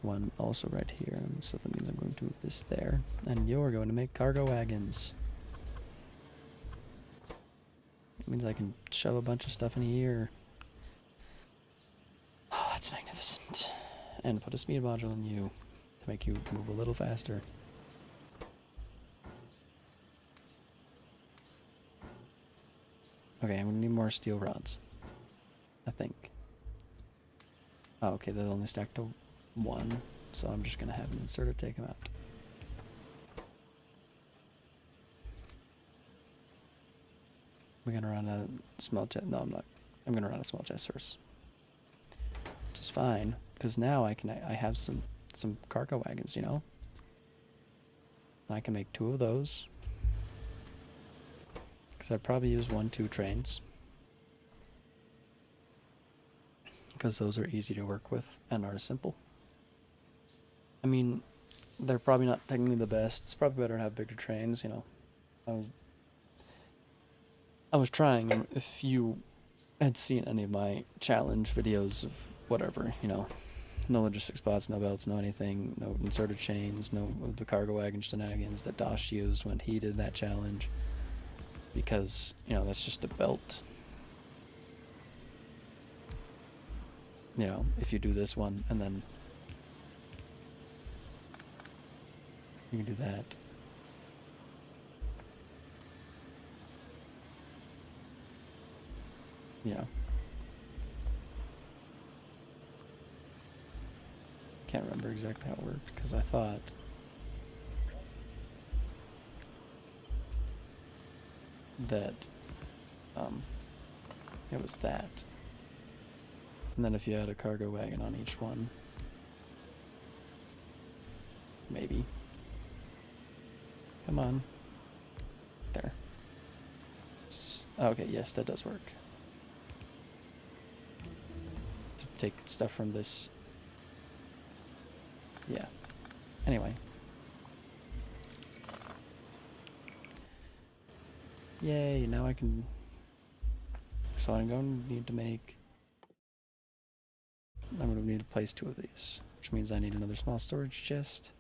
[SPEAKER 1] one also right here, so that means I'm going to move this there. And you're going to make cargo wagons. It means I can shove a bunch of stuff in here. Oh, that's magnificent. And put a speed module in you to make you move a little faster. Okay, I'm gonna need more steel rods, I think. Oh, okay, they'll only stack to 1, so I'm just gonna have an inserter take them out. We're gonna run a small chest. No, I'm not. I'm gonna run a small chest first, which is fine because now I have some cargo wagons, you know. I can make 2 of those because I'd probably use 1-2 trains because those are easy to work with and are simple. I mean, they're probably not technically the best. It's probably better to have bigger trains, you know. I was trying, and if you had seen any of my challenge videos of whatever, you know, no logistic spots, no belts, no anything, no inserted chains, no of the cargo wagon shenanigans that Dosh used when he did that challenge, because, you know, that's just a belt. You know, if you do this one and then you can do that. You know. Can't remember exactly how it worked because I thought that it was that. And then if you had a cargo wagon on each one, maybe. Come on. There. Okay, yes, that does work. To take stuff from this. Yeah. Anyway. Yay, now I can... So I'm going to need to make... I'm going to need to place 2 of these, which means I need another small storage chest.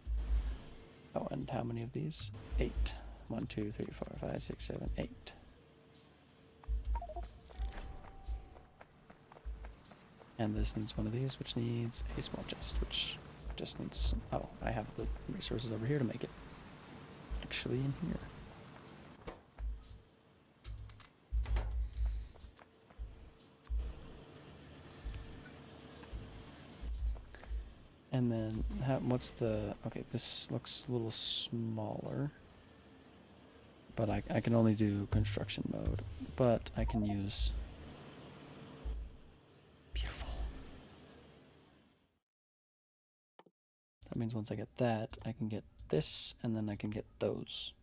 [SPEAKER 1] Oh, and how many of these? 8. 1, 2, 3, 4, 5, 6, 7, 8. And this needs one of these, which needs a small chest, which just needs some... Oh, I have the resources over here to make it. Actually in here. And then, what's the... Okay, this looks a little smaller. But I can only do construction mode. But I can use... Beautiful. That means once I get that, I can get this, and then I can get those.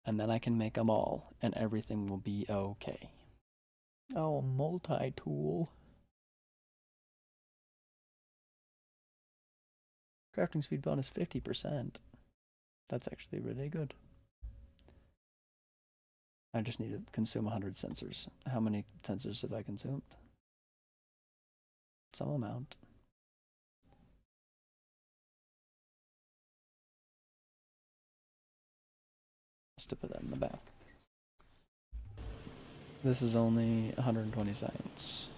[SPEAKER 1] And then I can make them all, and everything will be okay. Oh, multi-tool. Crafting speed bonus 50%. That's actually really good. I just need to consume 100 sensors. How many sensors have I consumed? Some amount. Just to put that in the back. This is only 120 science.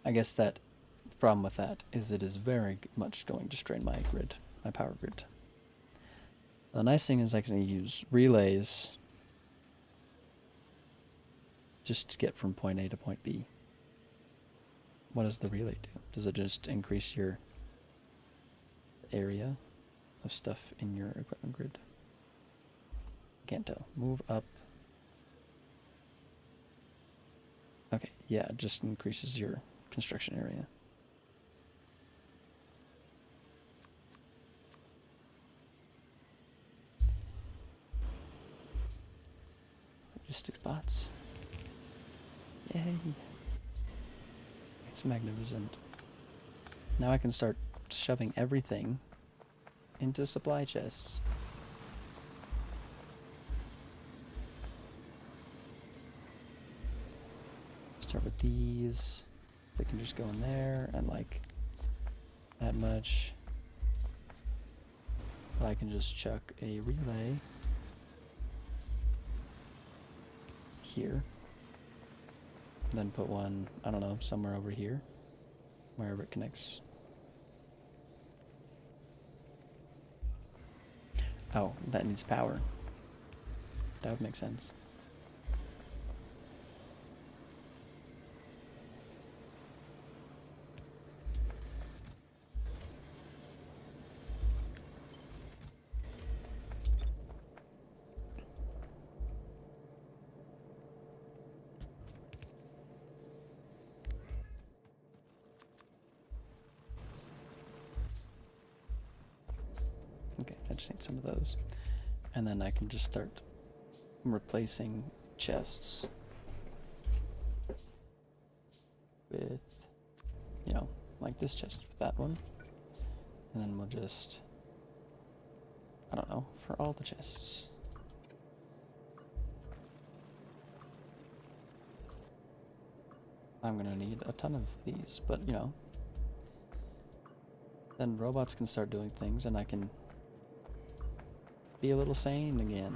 [SPEAKER 1] I guess that the problem with that is it is very much going to strain my grid, my power grid. The nice thing is I can use relays just to get from point A to point B. What does the relay do? Does it just increase your area of stuff in your equipment grid? Can't tell. Move up. Okay, yeah, it just increases your construction area. Logistic bots. Yay. It's magnificent. Now I can start shoving everything into supply chests. Start with these. They can just go in there and like that much. I can just chuck a relay here. Then put one, I don't know, somewhere over here, wherever it connects. Oh, that needs power. That would make sense. just need some of those. And then I can just start replacing chests with, you know, like this chest with that one. And then we'll just, I don't know, for all the chests. I'm gonna need a ton of these, but you know, then robots can start doing things and I can be a little sane again.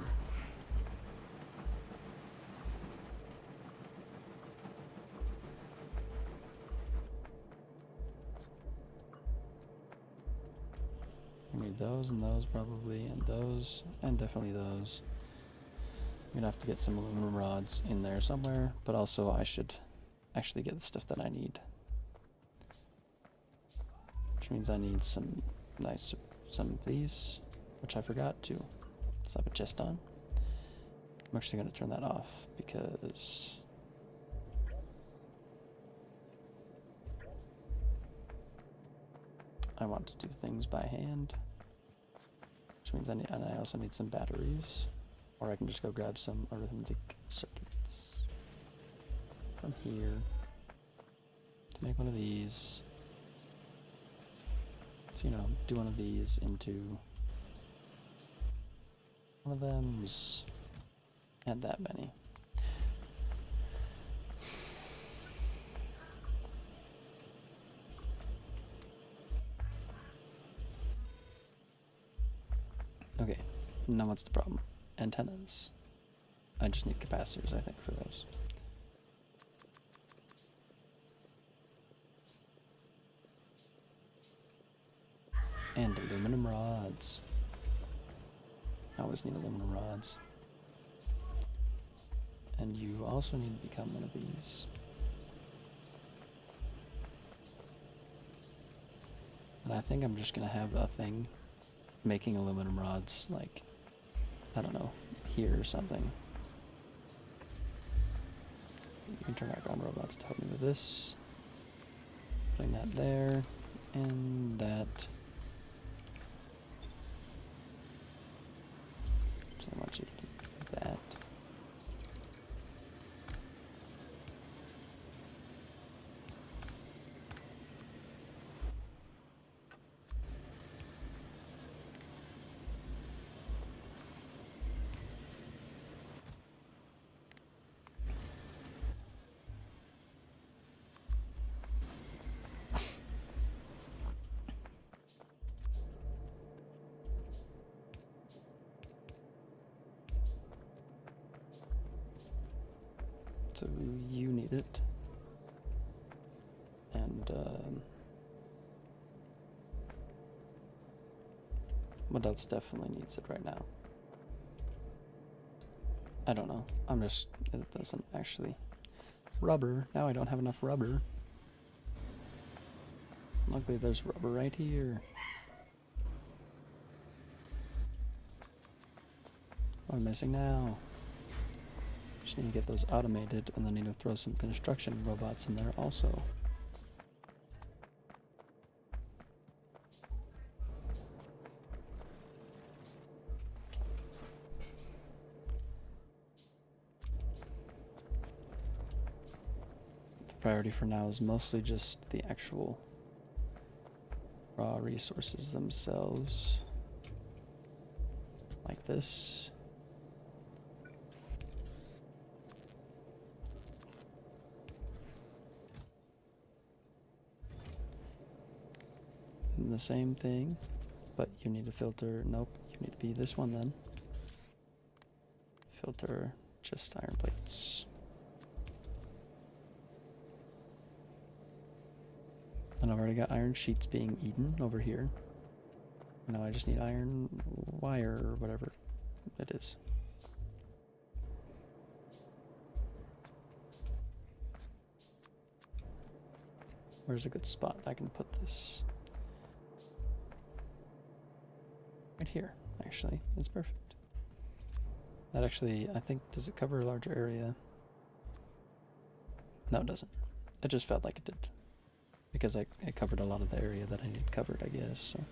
[SPEAKER 1] I need those and those probably, and those, and definitely those. I'm gonna have to get some aluminum rods in there somewhere, but also I should actually get the stuff that I need. Which means I need some some of these, which I forgot to slap a chest on. I'm actually gonna turn that off because I want to do things by hand. Which means and I also need some batteries. Or I can just go grab some arithmetic circuits from here to make one of these. So, you know, do one of these into one of them's, and that many. Okay, now what's the problem? Antennas. I just need capacitors, I think, for those. And aluminum rods. I always need aluminum rods. And you also need to become one of these. And I think I'm just gonna have a thing making aluminum rods, like, I don't know, here or something. You can turn background robots to help me with this. Putting that there, and that. So I want you to do that. So you need it. And what else definitely needs it right now? I don't know. It doesn't actually. Rubber. Now I don't have enough rubber. Luckily there's rubber right here. What am I missing now? Just need to get those automated, and then need to throw some construction robots in there also. The priority for now is mostly just the actual raw resources themselves. Like this. The same thing, but you need to filter. Nope, you need to be this one then. Filter just iron plates. And I've already got iron sheets being eaten over here. Now I just need iron wire or whatever it is. Where's a good spot I can put this? Right here, actually, is perfect. That actually, I think, does it cover a larger area? No, it doesn't. It just felt like it did. Because I covered a lot of the area that I need covered, I guess, so.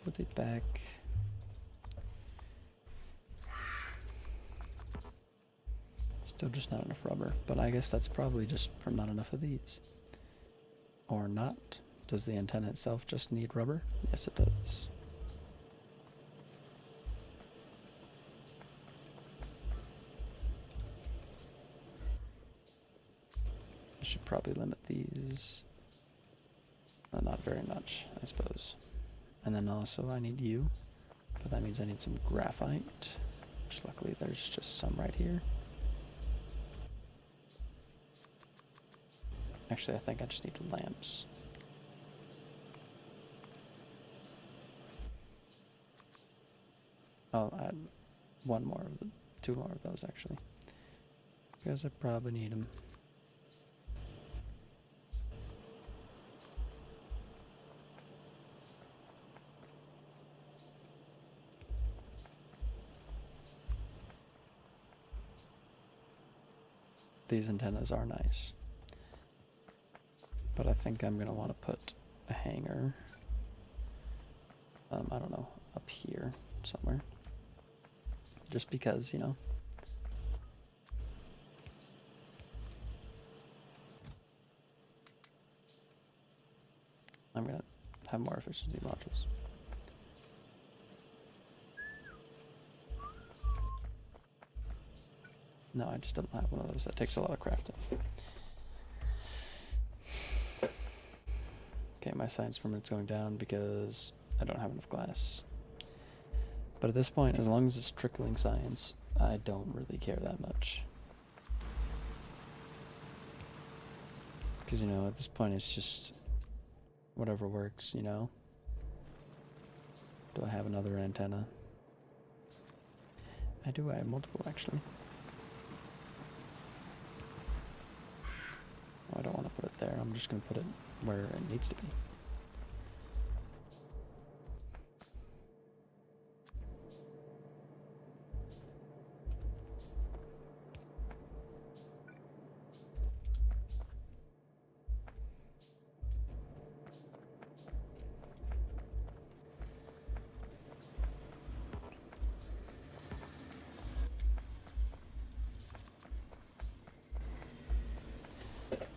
[SPEAKER 1] Put it back. Still just not enough rubber, but I guess that's probably just from not enough of these. Or not. Does the antenna itself just need rubber? Yes, it does. I should probably limit these. Well, not very much, I suppose. And then also I need you, but that means I need some graphite, which luckily there's just some right here. Actually, I think I just need lamps. I'll add one more, two more of those actually, because I probably need them. These antennas are nice, but I think I'm gonna want to put a hanger, I don't know, up here somewhere, just because, you know. I'm gonna have more efficiency modules. No, I just don't have one of those. That takes a lot of crafting. Okay, my science permit's going down because I don't have enough glass. But at this point, as long as it's trickling science, I don't really care that much. Because, you know, at this point it's just whatever works, you know? Do I have another antenna? I do, I have multiple actually. Oh, I don't want to put it there, I'm just going to put it where it needs to be.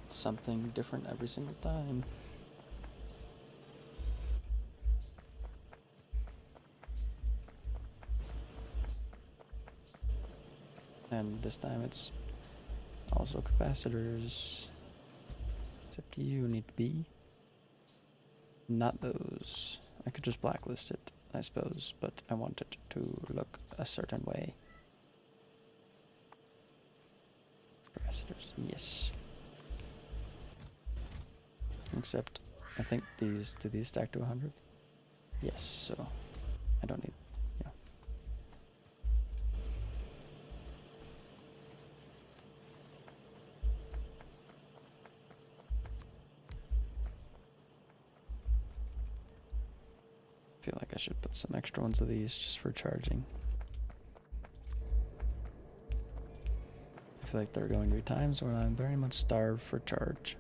[SPEAKER 1] Something different every single time. And this time it's also capacitors. Except you need to be not those. I could just blacklist it, I suppose, but I want it to look a certain way. Capacitors, yes. Except, I think these, do these stack to 100? Yes, so I don't need, yeah. I feel like I should put some extra ones of these just for charging. I feel like there are going to be times when I'm very much starved for charge.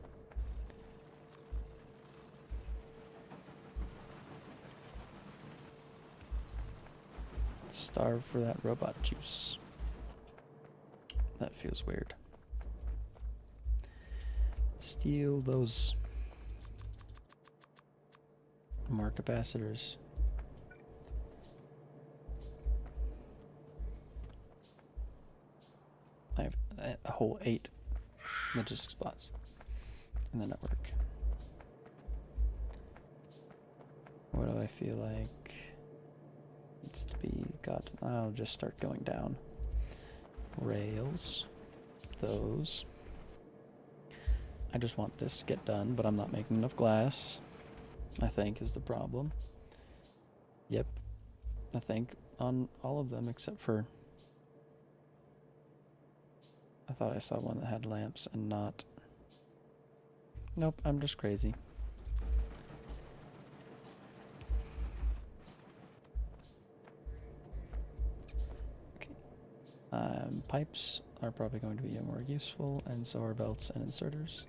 [SPEAKER 1] Starve for that robot juice. That feels weird. Steal those more capacitors. I have a whole 8 logistic spots in the network. What do I feel like needs to be got? I'll just start going down. Rails. Those. I just want this to get done, but I'm not making enough glass, I think, is the problem. Yep. I think on all of them except for... I thought I saw one that had lamps and not... Nope, I'm just crazy. Okay. Pipes are probably going to be more useful, and so are belts and inserters.